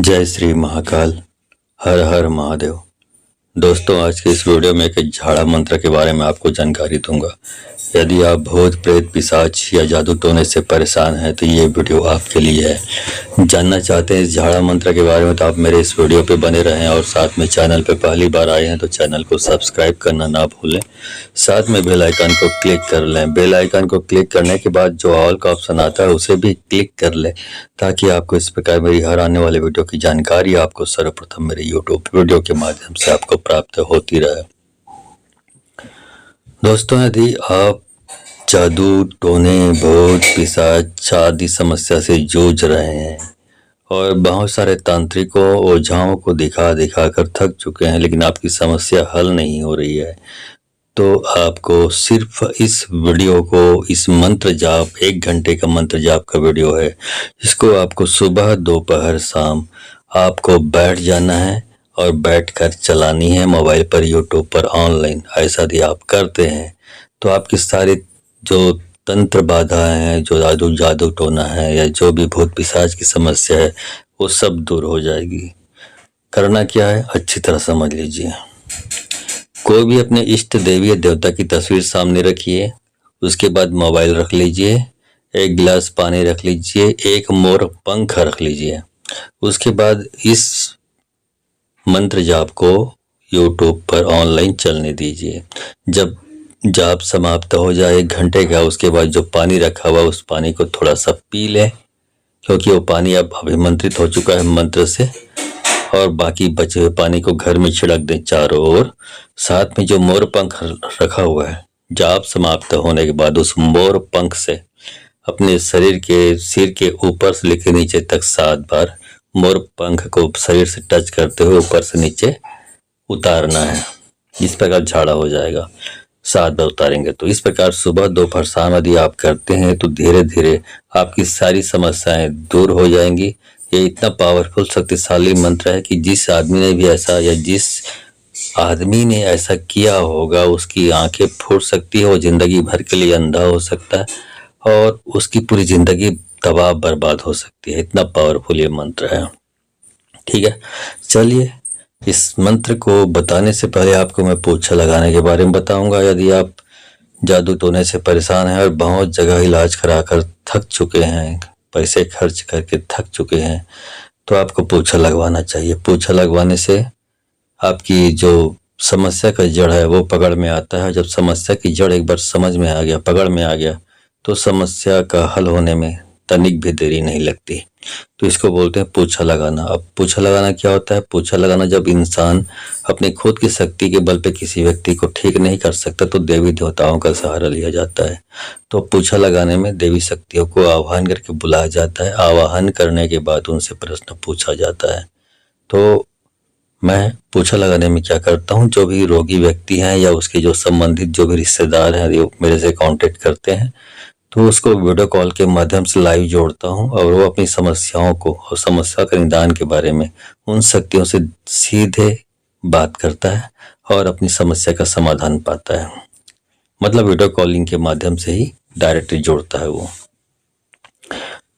जय श्री महाकाल। हर हर महादेव। दोस्तों, आज के इस वीडियो में एक झाड़ा मंत्र के बारे में आपको जानकारी दूंगा। यदि आप भूत प्रेत पिशाच या जादू टोने से परेशान हैं तो ये वीडियो आपके लिए है। जानना चाहते हैं इस झाड़ा मंत्र के बारे में तो आप मेरे इस वीडियो पे बने रहें और साथ में चैनल पे पहली बार आए हैं तो चैनल को सब्सक्राइब करना ना भूलें। साथ में बेल आइकन को क्लिक कर लें। बेल आइकन को क्लिक करने के बाद जो ऑल का ऑप्शन आता है उसे भी क्लिक कर लें ताकि आपको इस प्रकार मेरी हर आने वाले वीडियो की जानकारी आपको सर्वप्रथम मेरे यूट्यूब वीडियो के माध्यम से आपको प्राप्त होती रहे। दोस्तों, यदि आप जादू टोने भूत पिशाच आदि समस्या से जूझ रहे हैं और बहुत सारे तांत्रिकों ओझाओं को दिखा दिखा कर थक चुके हैं लेकिन आपकी समस्या हल नहीं हो रही है, तो आपको सिर्फ इस वीडियो को, इस मंत्र जाप 1 घंटे का मंत्र जाप का वीडियो है, इसको आपको सुबह दोपहर शाम आपको बैठ जाना है और बैठकर चलानी है मोबाइल पर, यूट्यूब पर ऑनलाइन। ऐसा यदि आप करते हैं तो आपकी सारी जो तंत्र बाधाएं हैं, जो जादू टोना है या जो भी भूत पिशाच की समस्या है वो सब दूर हो जाएगी। करना क्या है अच्छी तरह समझ लीजिए। कोई भी अपने इष्ट देवी या देवता की तस्वीर सामने रखिए, उसके बाद मोबाइल रख लीजिए, 1 गिलास पानी रख लीजिए, 1 मोर पंख रख लीजिए। उसके बाद इस मंत्र जाप को यूट्यूब पर ऑनलाइन चलने दीजिए। जब जाप समाप्त हो जाए 1 घंटे का, उसके बाद जो पानी रखा हुआ उस पानी को थोड़ा सा पी लें क्योंकि वो पानी अब अभिमंत्रित हो चुका है मंत्र से, और बाकी बचे हुए पानी को घर में छिड़क दें चारों ओर। साथ में जो मोर पंख रखा हुआ है, जाप समाप्त होने के बाद उस मोर पंख से अपने शरीर के सिर के ऊपर से लेकर नीचे तक 7 बार मोर पंख को शरीर से टच करते हुए ऊपर से नीचे उतारना है। इस प्रकार झाड़ा हो जाएगा। 7 बार उतारेंगे तो इस प्रकार सुबह दोपहर शाम यदि आप करते हैं तो धीरे धीरे आपकी सारी समस्याएं दूर हो जाएंगी। ये इतना पावरफुल शक्तिशाली मंत्र है कि जिस आदमी ने भी ऐसा या जिस आदमी ने ऐसा किया होगा उसकी आंखें फूट सकती है, वो जिंदगी भर के लिए अंधा हो सकता है और उसकी पूरी जिंदगी तबाह बर्बाद हो सकती है। इतना पावरफुल ये मंत्र है। ठीक है, चलिए इस मंत्र को बताने से पहले आपको मैं पोछा लगाने के बारे में बताऊंगा। यदि आप जादू टोने से परेशान हैं और बहुत जगह इलाज कराकर थक चुके हैं, पैसे खर्च करके थक चुके हैं, तो आपको पोछा लगवाना चाहिए। पोछा लगवाने से आपकी जो समस्या का जड़ है वो पकड़ में आता है। जब समस्या की जड़ एक बार समझ में आ गया, पकड़ में आ गया, तो समस्या का हल होने में तनिक भी देरी नहीं लगती। तो इसको बोलते हैं पोछा लगाना। अब पोछा लगाना क्या होता है? पोछा लगाना जब इंसान अपने खुद की शक्ति के बल पे किसी व्यक्ति को ठीक नहीं कर सकता तो देवी देवताओं का सहारा लिया जाता है। तो पोछा लगाने में देवी शक्तियों को आह्वान करके बुलाया जाता है। आवाहन करने के बाद उनसे प्रश्न पूछा जाता है। तो मैं पोछा लगाने में क्या करता हूँ, जो भी रोगी व्यक्ति हैं या उसके जो संबंधित जो भी रिश्तेदार हैं यदि मेरे से कांटेक्ट करते हैं तो उसको वीडियो कॉल के माध्यम से लाइव जोड़ता हूं और वो अपनी समस्याओं को और समस्या के निदान के बारे में उन शक्तियों से सीधे बात करता है और अपनी समस्या का समाधान पाता है। मतलब वीडियो कॉलिंग के माध्यम से ही डायरेक्टली जोड़ता है वो।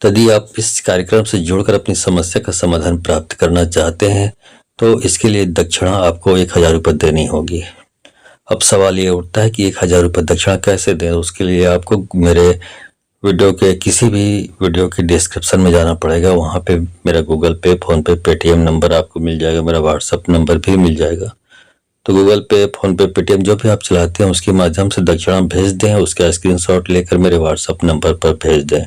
यदि आप इस कार्यक्रम से जुड़कर अपनी समस्या का समाधान प्राप्त करना चाहते हैं तो इसके लिए दक्षिणा आपको 1000 रुपये देनी होगी। अब सवाल ये उठता है कि 1000 रुपये दक्षिणा कैसे दें। उसके लिए आपको मेरे वीडियो के किसी भी वीडियो के डिस्क्रिप्शन में जाना पड़ेगा। वहाँ पे मेरा गूगल पे, फोन पे, पेटीएम नंबर आपको मिल जाएगा। मेरा व्हाट्सअप नंबर भी मिल जाएगा। तो गूगल पे, फोन पे, पेटीएम जो भी आप चलाते हैं उसके माध्यम से दक्षिणा भेज दें। उसका स्क्रीनशॉट लेकर मेरे व्हाट्सअप नंबर पर भेज दें।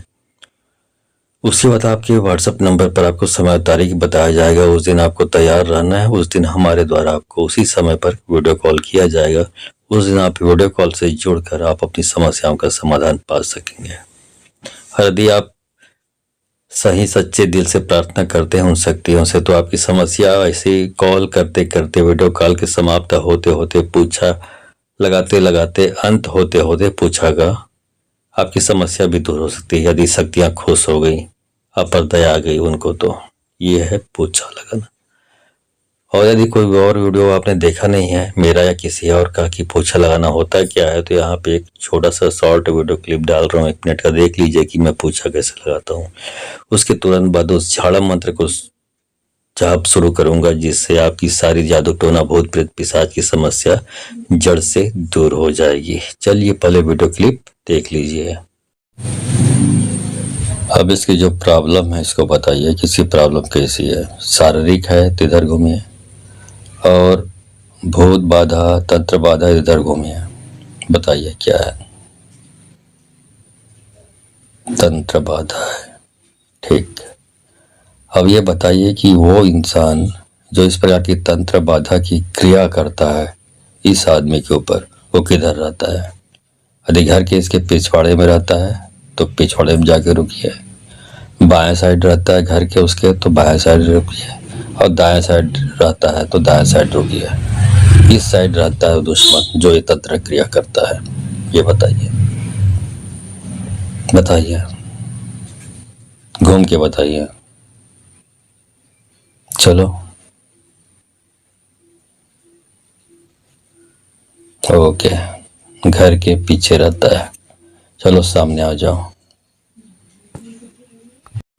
उसके बाद आपके व्हाट्सएप नंबर पर आपको समय तारीख बताया जाएगा। उस दिन आपको तैयार रहना है। उस दिन हमारे द्वारा आपको उसी समय पर वीडियो कॉल किया जाएगा। उस दिन आप वीडियो कॉल से जुड़कर आप अपनी समस्याओं का समाधान पा सकेंगे। और यदि आप सही सच्चे दिल से प्रार्थना करते हैं उन शक्तियों से तो आपकी समस्या ऐसे कॉल करते करते, वीडियो कॉल के समाप्त होते होते, पूछा लगाते लगाते, अंत होते होते पूछा का आपकी समस्या भी दूर हो सकती है यदि शक्तियां खुश हो गई, आप पर दया आ गई उनको। तो ये है पोछा लगाना। और यदि कोई और वीडियो आपने देखा नहीं है मेरा या किसी और का कि पोछा लगाना होता क्या है, तो यहाँ पे एक छोटा सा शॉर्ट वीडियो क्लिप डाल रहा हूँ, 1 मिनट का, देख लीजिए कि मैं पोछा कैसे लगाता हूँ। उसके तुरंत बाद उस झाड़ा मंत्र को जाप शुरू करूंगा, जिससे आपकी सारी जादू टोना भूत प्रेत पिशाच की समस्या जड़ से दूर हो जाएगी। चलिए पहले वीडियो क्लिप देख लीजिए। अब इसकी जो प्रॉब्लम है इसको बताइए, किसी प्रॉब्लम कैसी है? शारीरिक है तो इधर घूमिए, और भूत बाधा तंत्र बाधा इधर घूमिए। बताइए क्या है? तंत्र बाधा है, ठीक। अब ये बताइए कि वो इंसान जो इस प्रकार की तंत्र बाधा की क्रिया करता है इस आदमी के ऊपर, वो किधर रहता है? यदि घर के इसके पिछवाड़े में रहता है तो पिछवाड़े में जाके रुकिए। बाएं साइड रहता है घर के उसके तो बाएं साइड रुकिए, और दाएं साइड रहता है तो दाएं साइड रुकिए। इस साइड रहता है दुश्मन जो ये तंत्र क्रिया करता है, ये बताइए। बताइए, घूम के बताइए। चलो, ओके, घर के पीछे रहता है। चलो सामने आ जाओ।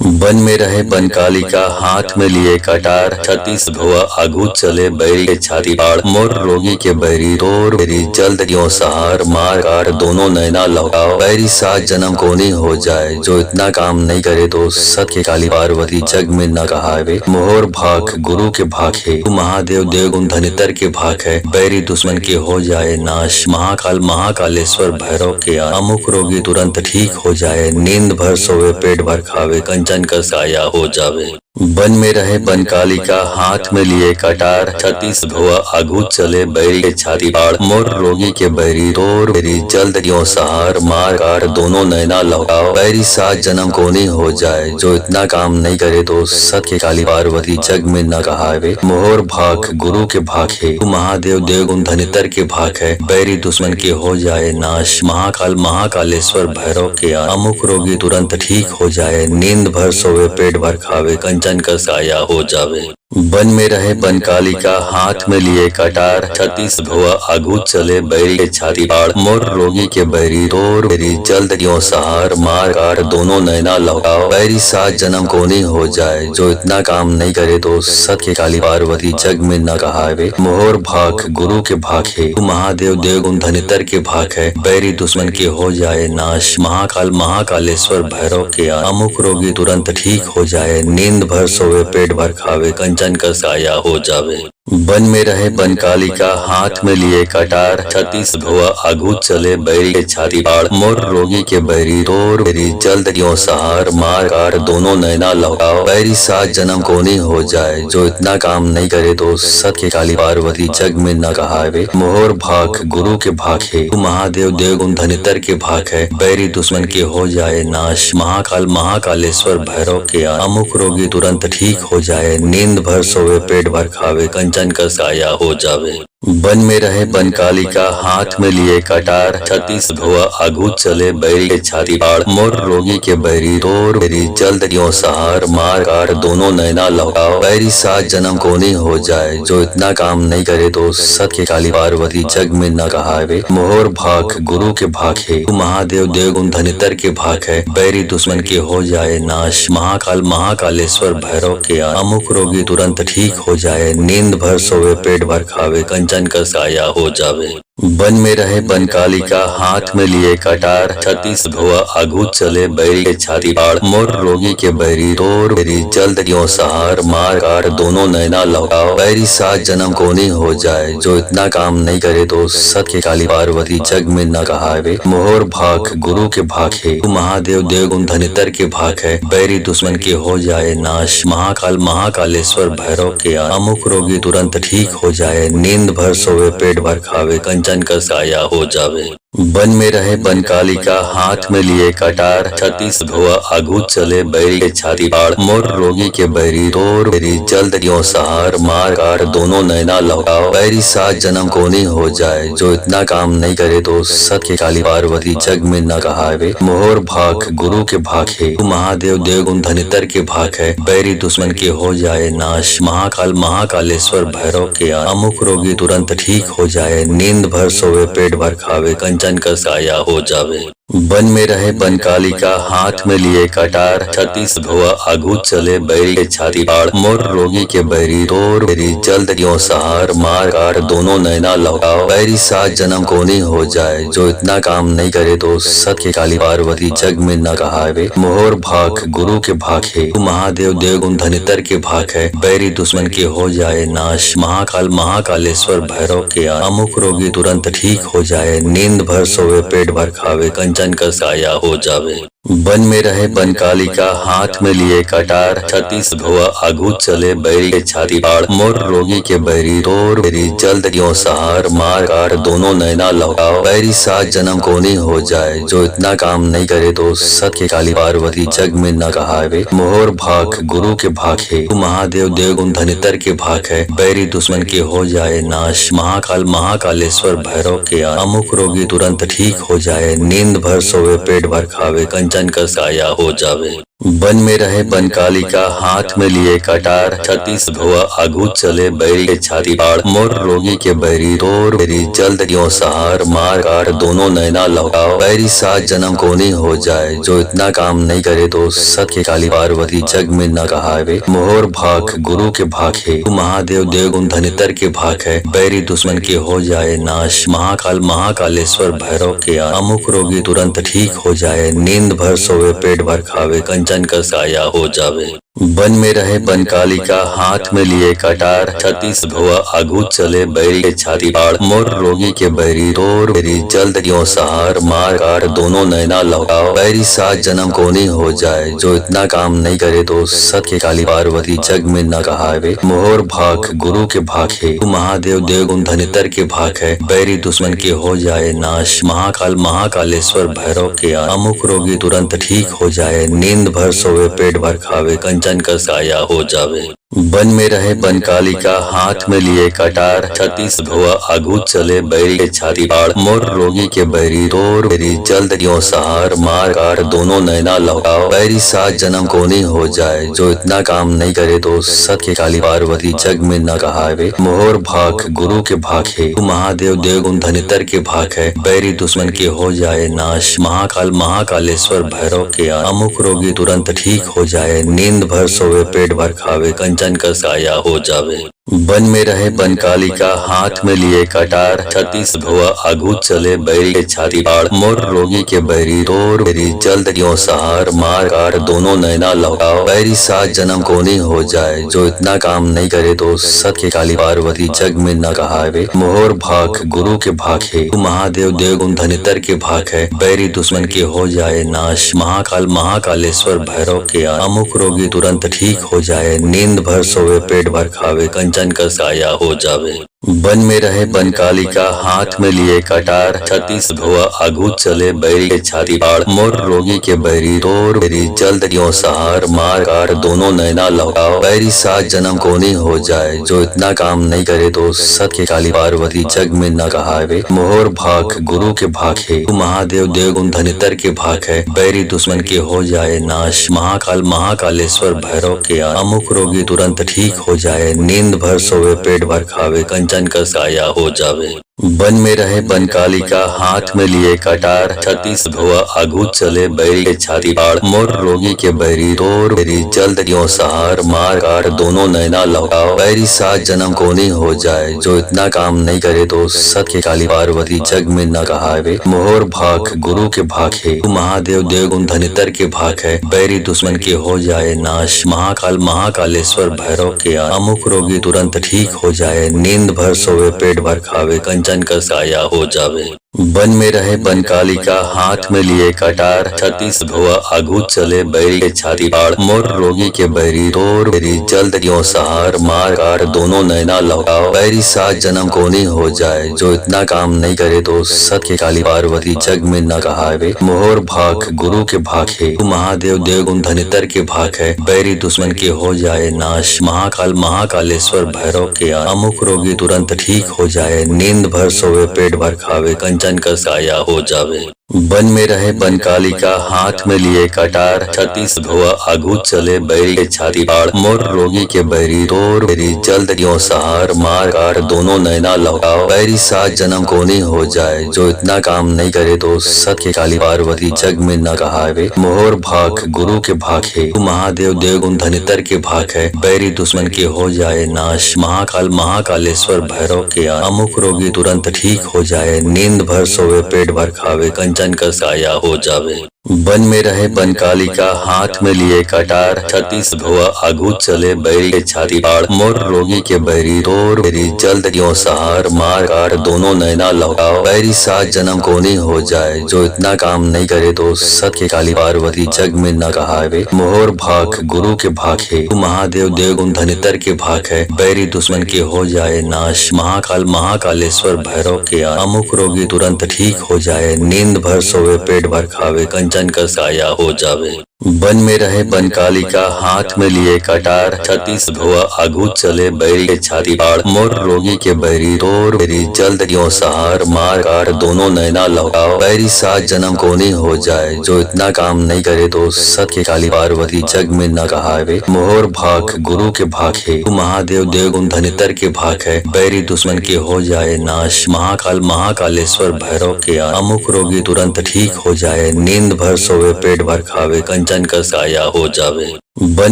वन में रहे बनकालिका, हाथ में लिए कटार, छत्तीस भुआ आगू चले बैरी के छाती पाड़, मोर रोगी के बैरी तोर बैरी जल्द क्यों सहार, मार कार दोनों नैना लौटाओ, बैरी सात जन्म कोनी हो जाए, जो इतना काम नहीं करे तो सत के काली पार्वती जग में न कहावे, मोहर भाग गुरु के भाग है, तू महादेव देवगुण धनितर के भाग है, बैरी दुश्मन के हो जाए नाश, महाकाल महाकालेश्वर भैरव के अमुक रोगी तुरंत ठीक हो जाए, नींद भर सोवे पेट भर खावे, कंचन का साया हो जावे। वन में रहे बनकालिका, हाथ में लिए कटार, छत्तीस भुआ आगू चले बैरी के छाती पाड़, मोर रोगी के बैरी तोर बैरी जल्द क्यों सहार, मार कार दोनों नैना लौटाओ, बैरी सात जन्म कोनी हो जाए, जो इतना काम नहीं करे तो सत के काली पार्वती जग में न कहावे, मोहर भाग गुरु के भाग है, तू महादेव देवगुण धनितर के भाग है, बैरी दुश्मन के हो जाए नाश, महाकाल महाकालेश्वर भैरव के अमुक रोगी तुरंत ठीक हो जाए, नींद भर सोवे पेट भर खावे, कंचन का साया हो जावे। वन में रहे बनकालिका, हाथ में लिए कटार, छत्तीस भुआ आगू चले बैरी के छाती पाड़, मोर रोगी के बैरी तोर बैरी जल्द क्यों सहार, मार कार दोनों नैना लौटाओ, बैरी सात जन्म कोनी हो जाए, जो इतना काम नहीं करे तो सत के काली पार्वती जग में न कहावे, मोहर भाग गुरु के भाग है, तू महादेव देवगुण धनितर के भाग है, बैरी दुश्मन के हो जाए नाश, महाकाल महाकालेश्वर भैरव के अमुक रोगी तुरंत ठीक हो जाए, नींद भर सोवे पेट भर खावे, कंचन का साया हो जावे। वन में रहे बनकालिका, हाथ में लिए कटार, छत्तीस भुआ आगू चले बैरी के छाती पाड़, मोर रोगी के बैरी तोर बैरी जल्द क्यों सहार, मार कार दोनों नैना लौटाओ, बैरी सात जन्म कोनी हो जाए, जो इतना काम नहीं करे तो सत के काली पार्वती जग में न कहावे, मोहर भाग गुरु के भाग है, तू महादेव देवगुण धनितर के भाग है, बैरी दुश्मन के हो जाए नाश, महाकाल महाकालेश्वर भैरव के अमुक रोगी तुरंत ठीक हो जाए, नींद भर सोवे पेट भर खावे, कंचन का साया हो जावे। वन में रहे बनकालिका, हाथ में लिए कटार, छत्तीस भुआ आगू चले बैरी के छाती पाड़, मोर रोगी के बैरी तोर बैरी जल्द क्यों सहार, मार कार दोनों नैना लौटाओ, बैरी सात जन्म कोनी हो जाए, जो इतना काम नहीं करे तो सत के काली पार्वती जग में न कहावे, मोहर भाग गुरु के भाग है, तू महादेव देवगुण धनितर के भाग है, बैरी दुश्मन के हो जाए नाश, महाकाल महाकालेश्वर भैरव के अमुक रोगी तुरंत ठीक हो जाए, नींद भर सोवे पेट भर खावे, कंचन का साया हो जावे। वन में रहे बनकालिका, हाथ में लिए कटार, छत्तीस भुआ आगू चले बैरी के छाती पाड़, मोर रोगी के बैरी तोर बैरी जल्द क्यों सहार, मार कार दोनों नैना लौटाओ, बैरी सात जन्म कोनी हो जाए, जो इतना काम नहीं करे तो सत के काली पार्वती जग में न कहावे, मोहर भाग गुरु के भाग है, तू महादेव देवगुण धनितर के भाग है, बैरी दुश्मन के हो जाए नाश, महाकाल महाकालेश्वर भैरव के अमुक रोगी तुरंत ठीक हो जाए, नींद भर सोवे पेट भर खावे, कंचन का साया हो जावे। वन में रहे बनकालिका, हाथ में लिए कटार, छत्तीस भुआ आगू चले बैरी के छाती पाड़, मोर रोगी के बैरी तोर बैरी जल्द क्यों सहार, मार कार दोनों नैना लौटाओ, बैरी सात जन्म कोनी हो जाए, जो इतना काम नहीं करे तो सत के काली पार्वती जग में न कहावे, मोहर भाग गुरु के भाग है, तू महादेव देवगुण धनितर के भाग है, बैरी दुश्मन के हो जाए नाश, महाकाल महाकालेश्वर भैरव के अमुक रोगी तुरंत ठीक हो जाए, नींद भर सोवे पेट भर खावे, कंचन का साया हो जावे। वन में रहे बनकालिका हाथ में लिए कटार, छत्तीस भुआ आगू चले बैरी के छाती पाड़, मोर रोगी के बैरी तोर बैरी जल्द क्यों सहार, मार काट दोनों नैना लौटाओ, बैरी सात जन्म कोनी हो जाए, जो इतना काम नहीं करे तो सत के काली पार्वती जग में न कहावे, मोहर भाग गुरु के भाग है, तू महादेव देवगुण धनितर के भाग है, बैरी दुश्मन के हो जाए नाश, महाकाल महाकालेश्वर भैरव के अमुक रोगी तुरंत ठीक हो जाए, नींद भर सोवे पेट भर खावे, कंचन का साया हो जावे। वन में रहे बनकालिका हाथ में लिए कटार, छत्तीस भुआ आगू चले बैरी के छाती पाड़, मोर रोगी के बैरी तोर बैरी जल्द क्यों सहार, मार काट दोनों नैना लौटाओ, बैरी सात जन्म कोनी हो जाए, जो इतना काम नहीं करे तो सत के काली पार्वती जग में न कहावे, मोहर भाग गुरु के भाग है, तू महादेव देवगुण धनितर के भाग है, बैरी दुश्मन के हो जाए नाश, महाकाल महाकालेश्वर भैरव के अमुक रोगी तुरंत ठीक हो जाए, नींद भर सोवे पेट भर खावे, कंचन का साया हो जावे। वन में रहे बनकालिका हाथ में लिए कटार, छत्तीस भुआ आगू चले बैरी के छाती पाड़, मोर रोगी के बैरी तोर बैरी जल्द क्यों सहार, मार काट दोनों नैना लौटाओ, बैरी सात जन्म कोनी हो जाए, जो इतना काम नहीं करे तो सत के काली पार्वती जग में न कहावे, मोहर भाग गुरु के भाग है, तू महादेव देवगुण धनितर के भाग है, बैरी दुश्मन के हो जाए नाश, महाकाल महाकालेश्वर भैरव के अमुक रोगी तुरंत ठीक हो जाए, नींद भर सोवे पेट भर खावे, कंचन का साया हो जावे। वन में रहे बनकालिका हाथ में लिए कटार, छत्तीस भुआ आगू चले बैरी के छाती पाड़, मोर रोगी के बैरी तोर बैरी जल्द क्यों सहार, मार काट दोनों नैना लौटाओ, बैरी सात जन्म कोनी हो जाए, जो इतना काम नहीं करे तो सत के काली पार्वती जग में न कहावे, मोहर भाग गुरु के भाग है, तू महादेव देवगुण धनितर के भाग है, बैरी दुश्मन के हो जाए नाश, महाकाल महाकालेश्वर भैरव के अमुक रोगी तुरंत ठीक हो जाए, नींद भर सोवे पेट भर खावे, कंचन का साया हो जावे। वन में रहे बनकालिका हाथ में लिए कटार, छत्तीस भुआ आगू चले बैरी के छाती पाड़, मोर रोगी के बैरी तोर बैरी जल्द क्यों सहार, मार काट दोनों नैना लौटाओ, बैरी सात जन्म कोनी हो जाए, जो इतना काम नहीं करे तो सत के काली पार्वती जग में न कहावे, मोहर भाग गुरु के भाग है, तू महादेव देवगुण धनितर के भाग है, बैरी दुश्मन के हो जाए नाश, महाकाल महाकालेश्वर भैरव के अमुक रोगी तुरंत ठीक हो जाए, नींद भर सोवे पेट भर खावे, कंचन का साया हो जावे। वन में रहे बनकालिका हाथ में लिए कटार, छत्तीस भुआ आगू चले बैरी के छाती पाड़, मोर रोगी के बैरी तोर बैरी जल्द क्यों सहार, मार काट दोनों नैना लौटाओ, बैरी सात जन्म कोनी हो जाए, जो इतना काम नहीं करे तो सत के काली पार्वती जग में न कहावे, मोहर भाग गुरु के भाग है, तू महादेव देवगुण धनितर के भाग है, बैरी दुश्मन के हो जाए नाश, महाकाल महाकालेश्वर भैरव के अमुक रोगी तुरंत ठीक हो जाए, नींद भर सोवे पेट भर खावे, कंचन का साया हो जावे। वन में रहे बनकालिका हाथ में लिए कटार, छत्तीस भुआ आगू चले बैरी के छाती पाड़, मोर रोगी के बैरी तोर बैरी जल्द क्यों सहार, मार काट दोनों नैना लौटाओ, बैरी सात जन्म कोनी हो जाए, जो इतना काम नहीं करे तो सत के काली पार्वती जग में न कहावे, मोहर भाग गुरु के भाग है, तू महादेव देवगुण धनितर के भाग है, बैरी दुश्मन के हो जाए नाश, महाकाल महाकालेश्वर भैरव के अमुक रोगी तुरंत ठीक हो जाए, नींद भर सोवे पेट भर खावे, कंचन का साया हो जावे। वन में रहे बनकालिका हाथ में लिए कटार, छत्तीस भुआ आगू चले बैरी के छाती पाड़, मोर रोगी के बैरी तोर बैरी जल्द क्यों सहार, मार काट दोनों नैना लौटाओ, बैरी सात जन्म कोनी हो जाए, जो इतना काम नहीं करे तो सत के काली पार्वती जग में न कहावे, मोहर भाग गुरु के भाग है, तू महादेव देवगुण धनितर के भाग है, बैरी दुश्मन के हो जाए नाश, महाकाल महाकालेश्वर भैरव के अमुक रोगी तुरंत ठीक हो जाए, नींद भर सोवे पेट भर खावे, कंचन का साया हो जावे। वन में रहे बनकालिका हाथ में लिए कटार, छत्तीस भुआ आगू चले बैरी के छाती पाड़, मोर रोगी के बैरी तोर बैरी जल्द क्यों सहार, मार काट दोनों नैना लौटाओ, बैरी सात जन्म कोनी हो जाए, जो इतना काम नहीं करे तो सत के काली पार्वती जग में न कहावे, मोहर भाग गुरु के भाग है, तू महादेव देवगुण धनितर के भाग है, बैरी दुश्मन के हो जाए नाश, महाकाल महाकालेश्वर भैरव के अमुक रोगी तुरंत ठीक हो जाए, नींद भर सोवे पेट भर खावे, कंचन का साया हो जावे। वन में रहे बनकालिका हाथ में लिए कटार, छत्तीस भुआ आगू चले बैरी के छाती पाड़, मोर रोगी के बैरी तोर बैरी जल्द क्यों सहार, मार कार दोनों नैना लौटाओ, बैरी सात जन्म कोनी हो जाए, जो इतना काम नहीं करे तो सत के काली पार्वती जग में न कहावे, मोहर भाग गुरु के भाग है, तू महादेव देवगुण धनितर के भाग है, बैरी दुश्मन के हो जाए नाश, महाकाल महाकालेश्वर भैरव के अमुक रोगी तुरंत ठीक हो जाए, नींद भर सोवे पेट भर खावे, कंचन का साया हो जावे। वन में रहे बनकालिका हाथ में लिए कटार, छत्तीस भुआ आगू चले बैरी के छाती पाड़, मोर रोगी के बैरी तोर बैरी जल्द क्यों सहार, मार कार दोनों नैना लौटाओ, बैरी सात जन्म कोनी हो जाए, जो इतना काम नहीं करे तो सत के काली पार्वती जग में न कहावे, मोहर भाग गुरु के भाग है, तू महादेव देवगुण धनितर के भाग है, बैरी दुश्मन के हो जाए नाश, महाकाल महाकालेश्वर भैरव के अमुक रोगी तुरंत ठीक हो जाए, नींद भर सोवे पेट भर खावे, कंचन का साया हो जावे। वन में रहे बनकालिका हाथ में लिए कटार, छत्तीस भुआ आगू चले बैरी के छाती पाड़, मोर रोगी के बैरी तोर बैरी जल्द क्यों सहार, मार कार दोनों नैना लौटाओ, बैरी सात जन्म कोनी हो जाए, जो इतना काम नहीं करे तो सत के काली पार्वती जग में न कहावे, मोहर भाग गुरु के भाग है, तू महादेव देवगुण धनितर के भाग है, बैरी दुश्मन के हो जाए नाश, महाकाल महाकालेश्वर भैरव के अमुक रोगी तुरंत ठीक हो जाए, नींद भर सोवे पेट भर खावे, कंचन का साया हो जावे। वन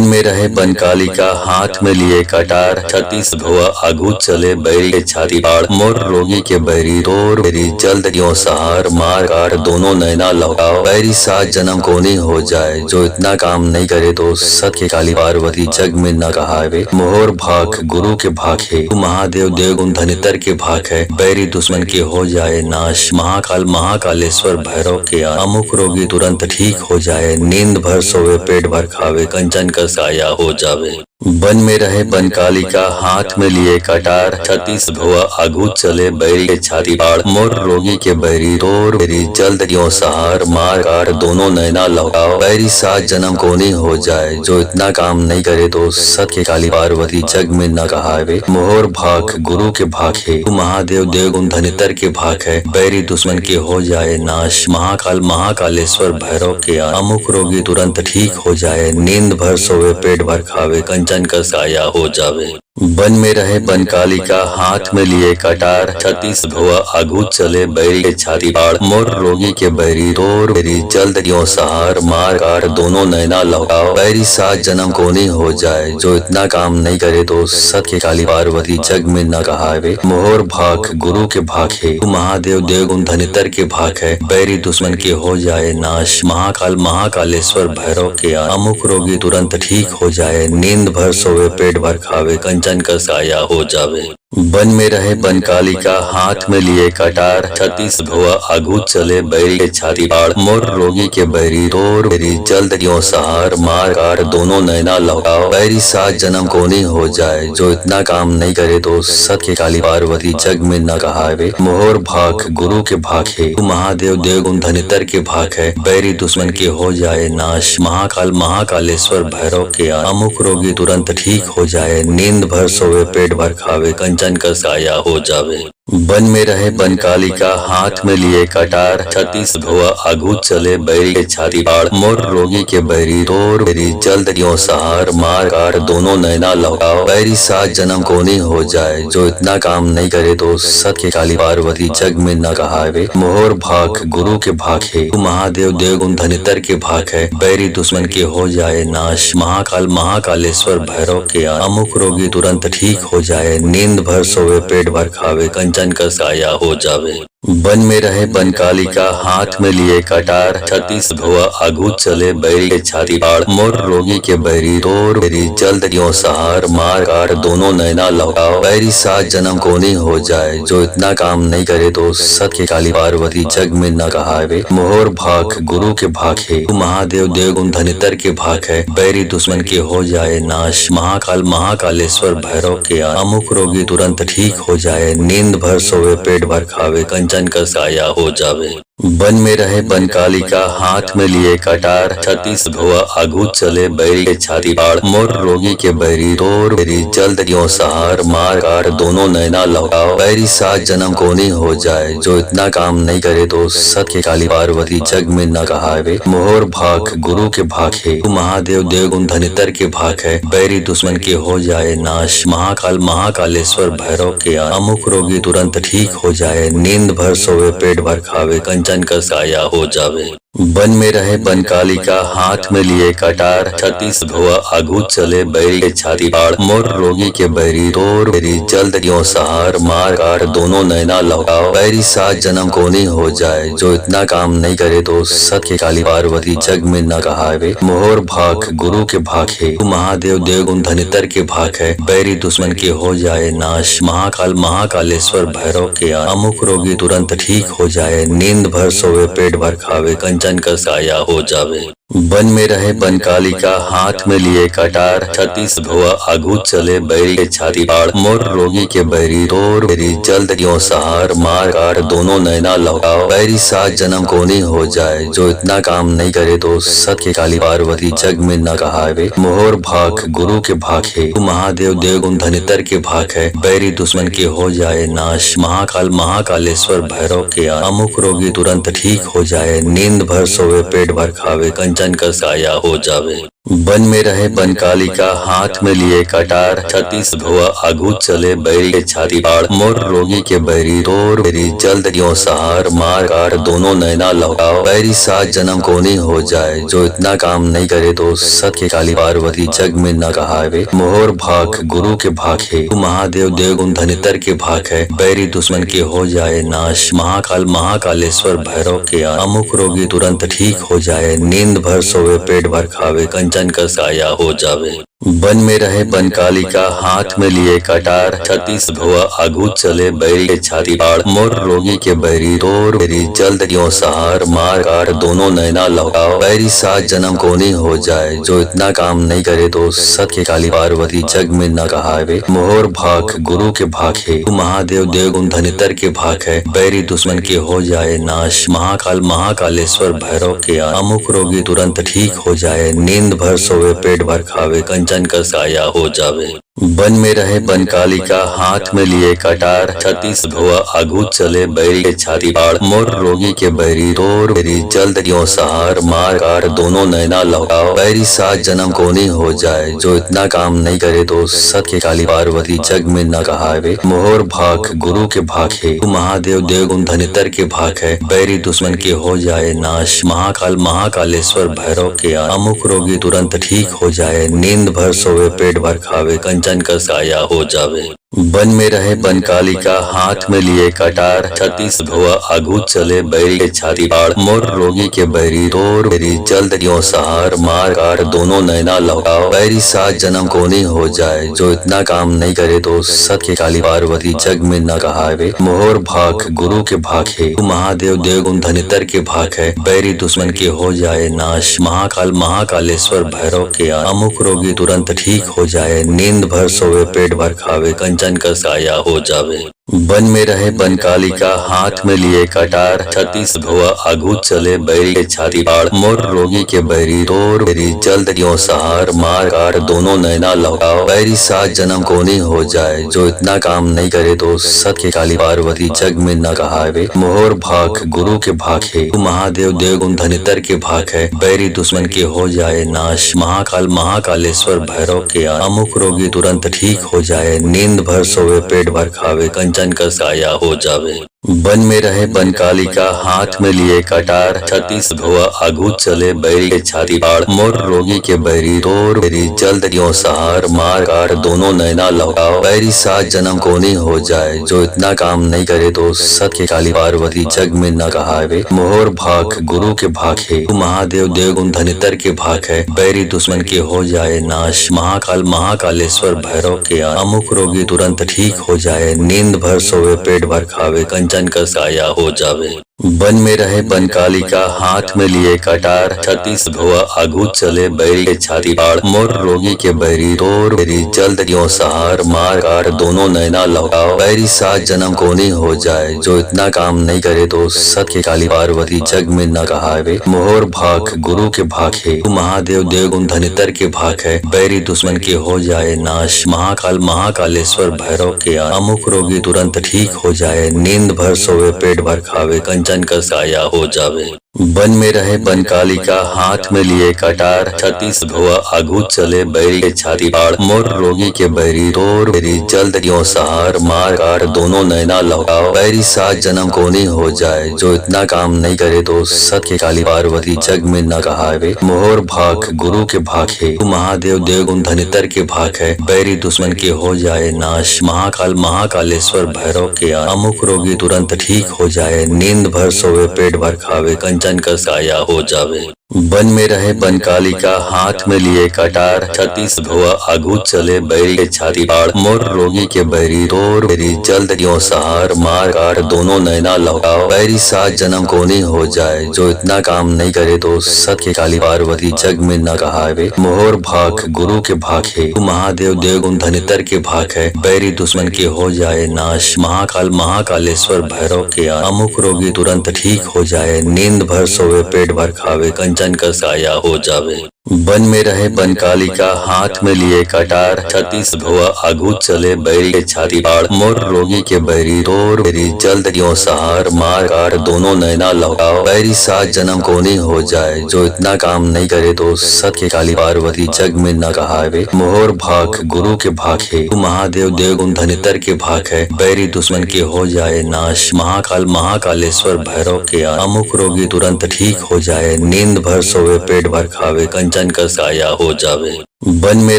में रहे बनकालिका हाथ में लिए कटार, छत्तीस भुआ आगू चले बैरी के छाती पाड़, मोर रोगी के बैरी तोर बैरी जल्द क्यों सहार, मार कार दोनों नैना लौटाओ, बैरी सात जन्म कोनी हो जाए, जो इतना काम नहीं करे तो सत के काली पार्वती जग में न कहावे, मोहर भाग गुरु के भाग है, तू महादेव देवगुण धनितर के भाग है, बैरी दुश्मन के हो जाए नाश, महाकाल महाकालेश्वर भैरव के अमुक रोगी तुरंत ठीक हो जाए, नींद भर सोवे पेट भर खावे, कंचन का साया हो जावे। वन में रहे बनकालिका हाथ में लिए कटार, छत्तीस भुआ आगू चले बैरी के छाती पाड़, मोर रोगी के बैरी तोर बैरी जल्द क्यों सहार, मार कार दोनों नैना लौटाओ, बैरी सात जन्म कोनी हो जाए, जो इतना काम नहीं करे तो सत के काली पार्वती जग में न कहावे, मोहर भाग गुरु के भाग है, तू महादेव देवगुण धनितर के भाग है, बैरी दुश्मन के हो जाए नाश, महाकाल महाकालेश्वर भैरव के अमुक रोगी तुरंत ठीक हो जाए, नींद भर सोवे पेट भर खावे, कंचन का साया हो जावे। वन में रहे बनकालिका हाथ में लिए कटार, छत्तीस भुआ आगू चले बैरी के छाती पाड़, मोर रोगी के बैरी तोर बैरी जल्द क्यों सहार, मार कार दोनों नैना लौटाओ, बैरी सात जन्म कोनी हो जाए, जो इतना काम नहीं करे तो सत के काली पार्वती जग में न कहावे, मोहर भाग गुरु के भाग है, तू महादेव देवगुण धनितर के भाग है, बैरी दुश्मन के हो जाए नाश, महाकाल महाकालेश्वर भैरव के अमुक रोगी तुरंत ठीक हो जाए, नींद भर सोवे पेट भर खावे, कंचन का साया हो जावे। वन में रहे बनकालिका हाथ में लिए कटार, छत्तीस भुआ आगू चले बैरी के छाती पाड़, मोर रोगी के बैरी तोर बैरी जल्द क्यों सहार, मार कार दोनों नैना लौटाओ, बैरी सात जन्म कोनी हो जाए, जो इतना काम नहीं करे तो सत के काली पार्वती जग में न कहावे, मोहर भाग गुरु के भाग है, तू महादेव देवगुण धनितर के भाग है, बैरी दुश्मन के हो जाए नाश, महाकाल महाकालेश्वर भैरव के अमुक रोगी तुरंत ठीक हो जाए, नींद भर सोवे पेट भर खावे, कंचन का साया हो जावे। वन में रहे बनकालिका हाथ में लिए कटार, छत्तीस भुआ आगू चले बैरी के छाती पाड़, मोर रोगी के बैरी तोर बैरी जल्द क्यों सहार, मार कार दोनों नैना लौटाओ, बैरी सात जन्म कोनी हो जाए, जो इतना काम नहीं करे तो सत के काली पार्वती जग में न कहावे, मोहर भाग गुरु के भाग है, तू महादेव देवगुण धनितर के भाग है, बैरी दुश्मन के हो जाए नाश, महाकाल महाकालेश्वर भैरव के अमुक रोगी तुरंत ठीक हो जाए, नींद भर सोवे पेट भर खावे, कंचन का साया हो जावे। वन में रहे बनकालिका हाथ में लिए कटार, छत्तीस भुआ आगू चले बैरी के छाती पाड़, मोर रोगी के बैरी तोर बैरी जल्द क्यों सहार, मार कार दोनों नैना लौटाओ, बैरी सात जन्म कोनी हो जाए, जो इतना काम नहीं करे तो सत के काली पार्वती जग में न कहावे, मोहर भाग गुरु के भाग है, तू महादेव देवगुण धनितर के भाग है, बैरी दुश्मन के हो जाए नाश, महाकाल महाकालेश्वर भैरव के अमुक रोगी तुरंत ठीक हो जाए, नींद भर सोवे पेट भर खावे, कंचन का साया हो जावे। वन में रहे बनकालिका हाथ में लिए कटार, छत्तीस भुआ आगू चले बैरी के छाती पाड़, मोर रोगी के बैरी तोर बैरी जल्द क्यों सहार, मार कार दोनों नैना लौटाओ, बैरी सात जन्म कोनी हो जाए, जो इतना काम नहीं करे तो सत के काली पार्वती जग में न कहावे, मोहर भाग गुरु के भाग है, तू महादेव देवगुण धनितर के भाग है, बैरी दुश्मन के हो जाए नाश, महाकाल महाकालेश्वर भैरव के अमुक रोगी तुरंत ठीक हो जाए, नींद भर सोवे पेट भर खावे, कंचन का साया हो जावे। वन में रहे बनकालिका हाथ में लिए कटार, छत्तीस भुआ आगू चले बैरी के छाती पाड़, मोर रोगी के बैरी तोर बैरी जल्द क्यों सहार, मार कार दोनों नैना लौटाओ, बैरी सात जन्म कोनी हो जाए, जो इतना काम नहीं करे तो सत के काली पार्वती जग में न कहावे, मोहर भाग गुरु के भाग है, तू महादेव देवगुण धनितर के भाग है, बैरी दुश्मन के हो जाए नाश, महाकाल महाकालेश्वर भैरव के अमुक रोगी तुरंत ठीक हो जाए, नींद भर सोवे पेट भर खावे, कंचन का साया हो जावे। वन में रहे बनकालिका हाथ में लिए कटार, छत्तीस भुआ आगू चले बैरी के छाती पाड़, मोर रोगी के बैरी तोर बैरी जल्द क्यों सहार, मार कार दोनों नैना लौटाओ, बैरी सात जन्म कोनी हो जाए, जो इतना काम नहीं करे तो सत के काली पार्वती जग में न कहावे, मोहर भाग गुरु के भाग है, तू महादेव देवगुण धनितर के भाग है, बैरी दुश्मन के हो जाए नाश, महाकाल महाकालेश्वर भैरव के अमुक रोगी तुरंत ठीक हो जाए, नींद भर सोवे पेट भर खावे, कंचन का साया हो जावे। वन में रहे बनकालिका हाथ में लिए कटार, छत्तीस भुआ आगू चले बैरी के छाती पाड़, मोर रोगी के बैरी तोर बैरी जल्द क्यों सहार, मार कार दोनों नैना लौटाओ, बैरी सात जन्म कोनी हो जाए, जो इतना काम नहीं करे तो सत के काली पार्वती जग में न कहावे, मोहर भाग गुरु के भाग है, तू महादेव देवगुण धनितर के भाग है, बैरी दुश्मन के हो जाए नाश, महाकाल महाकालेश्वर भैरव के अमुक रोगी तुरंत ठीक हो जाए, नींद भर सोवे पेट भर खावे, कंचन का साया हो जावे। वन में रहे बनकालिका हाथ में लिए कटार, छत्तीस भुआ आगू चले बैरी के छाती पाड़, मोर रोगी के बैरी तोर बैरी जल्द क्यों सहार, मार कार दोनों नैना लौटाओ, बैरी सात जन्म कोनी हो जाए, जो इतना काम नहीं करे तो सत के काली पार्वती जग में न कहावे, मोहर भाग गुरु के भाग है, तू महादेव देवगुण धनितर के भाग है, बैरी दुश्मन के हो जाए नाश, महाकाल महाकालेश्वर भैरव के अमुक रोगी तुरंत ठीक हो जाए, नींद भर सोवे पेट भर खावे, कंचन का साया हो जावे। वन में रहे बनकालिका हाथ में लिए कटार, छत्तीस भुआ आगू चले बैरी के छाती पाड़, मोर रोगी के बैरी तोर बैरी जल्द क्यों सहार, मार कार दोनों नैना लौटाओ, बैरी सात जन्म कोनी हो जाए, जो इतना काम नहीं करे तो सत के काली पार्वती जग में न कहावे, मोहर भाग गुरु के भाग है, तू महादेव देवगुण धनितर के भाग है, बैरी दुश्मन के हो जाए नाश, महाकाल महाकालेश्वर भैरव के अमुक रोगी तुरंत ठीक हो जाए, नींद भर सोवे पेट भर खावे, कंचन का साया हो जावे। वन में रहे बनकालिका हाथ में लिए कटार, छत्तीस भुआ आगू चले बैरी के छाती पाड़, मोर रोगी के बैरी तोर बैरी जल्द क्यों सहार, मार कार दोनों नैना लौटाओ, बैरी सात जन्म कोनी हो जाए, जो इतना काम नहीं करे तो सत के काली पार्वती जग में न कहावे, मोहर भाग गुरु के भाग है, तू महादेव देवगुण धनितर के भाग है, बैरी दुश्मन के हो जाए नाश, महाकाल महाकालेश्वर भैरव के अमुक रोगी तुरंत ठीक हो जाए, नींद भर सोवे पेट भर खावे, कंचन का साया हो जावे। वन में रहे बनकालिका हाथ में लिए कटार, छत्तीस भुआ आगू चले बैरी के छाती पाड़, मोर रोगी के बैरी तोर बैरी जल्द क्यों सहार, मार कार दोनों नैना लौटाओ, बैरी सात जन्म कोनी हो जाए, जो इतना काम नहीं करे तो सत के काली पार्वती जग में न कहावे, मोहर भाग गुरु के भाग है, तू महादेव देवगुण धनितर के भाग है, बैरी दुश्मन के हो जाए नाश, महाकाल महाकालेश्वर भैरव के अमुक रोगी तुरंत ठीक हो जाए, नींद भर सोवे पेट भर खावे, कंचन का साया हो जावे। वन में रहे बनकालिका हाथ में लिए कटार, छत्तीस भुआ आगू चले बैरी के छाती पाड़, मोर रोगी के बैरी तोर बैरी जल्द क्यों सहार, मार कार दोनों नैना लौटाओ, बैरी सात जन्म कोनी हो जाए, जो इतना काम नहीं करे तो सत के काली पार्वती जग में न कहावे, मोहर भाग गुरु के भाग है, तू महादेव देवगुण धनितर के भाग है, बैरी दुश्मन के हो जाए नाश, महाकाल महाकालेश्वर भैरव के अमुक रोगी तुरंत ठीक हो जाए, नींद भर सोवे पेट भर खावे, कंचन का साया हो जावे। वन में रहे बनकालिका हाथ में लिए कटार, छत्तीस भुआ आगू चले बैरी के छाती पाड़, मोर रोगी के बैरी तोर बैरी जल्द क्यों सहार, मार कार दोनों नैना लौटाओ, बैरी सात जन्म कोनी हो जाए, जो इतना काम नहीं करे तो सत के काली पार्वती जग में न कहावे, मोहर भाग गुरु के भाग है, तू महादेव देवगुण धनितर के भाग है, बैरी दुश्मन के हो जाए नाश, महाकाल महाकालेश्वर भैरव के अमुक रोगी तुरंत ठीक हो जाए, नींद भर सोवे पेट भर खावे, कंचन का साया हो जावे। वन में रहे बनकालिका हाथ में लिए कटार, छत्तीस भुआ आगू चले बैरी के छाती पाड़, मोर रोगी के बैरी तोर बैरी जल्द क्यों सहार, मार कार दोनों नैना लौटाओ, बैरी सात जन्म कोनी हो जाए, जो इतना काम नहीं करे तो सत के काली पार्वती जग में न कहावे, मोहर भाग गुरु के भाग है, तू महादेव देवगुण धनितर के भाग है, बैरी दुश्मन के हो जाए नाश, महाकाल महाकालेश्वर भैरव के अमुक रोगी तुरंत ठीक हो जाए, नींद भर सोवे पेट भर खावे, कंचन का साया हो जावे। वन में रहे बनकालिका हाथ में लिए कटार, छत्तीस भुआ आगू चले बैरी के छाती पाड़, मोर रोगी के बैरी तोर बैरी जल्द क्यों सहार, मार कार दोनों नैना लौटाओ, बैरी सात जन्म कोनी हो जाए, जो इतना काम नहीं करे तो सत के काली पार्वती जग में न कहावे, मोहर भाग गुरु के भाग है, तू महादेव देवगुण धनितर के भाग है, बैरी दुश्मन के हो जाए नाश, महाकाल महाकालेश्वर भैरव के अमुक रोगी तुरंत ठीक हो जाए, नींद भर सोवे पेट भर खावे, कंचन का साया हो जावे। वन में रहे बनकालिका हाथ में लिए कटार, छत्तीस भुआ आगू चले बैरी के छाती पाड़, मोर रोगी के बैरी तोर बैरी जल्द क्यों सहार, मार कार दोनों नैना लौटाओ, बैरी सात जन्म कोनी हो जाए, जो इतना काम नहीं करे तो सत के काली पार्वती जग में न कहावे, मोहर भाग गुरु के भाग है, तू महादेव देवगुण धनितर के भाग है, बैरी दुश्मन के हो जाए नाश, महाकाल महाकालेश्वर भैरव के अमुक रोगी तुरंत ठीक हो जाए, नींद भर सोवे पेट भर खावे, कंचन का साया हो जावे। वन में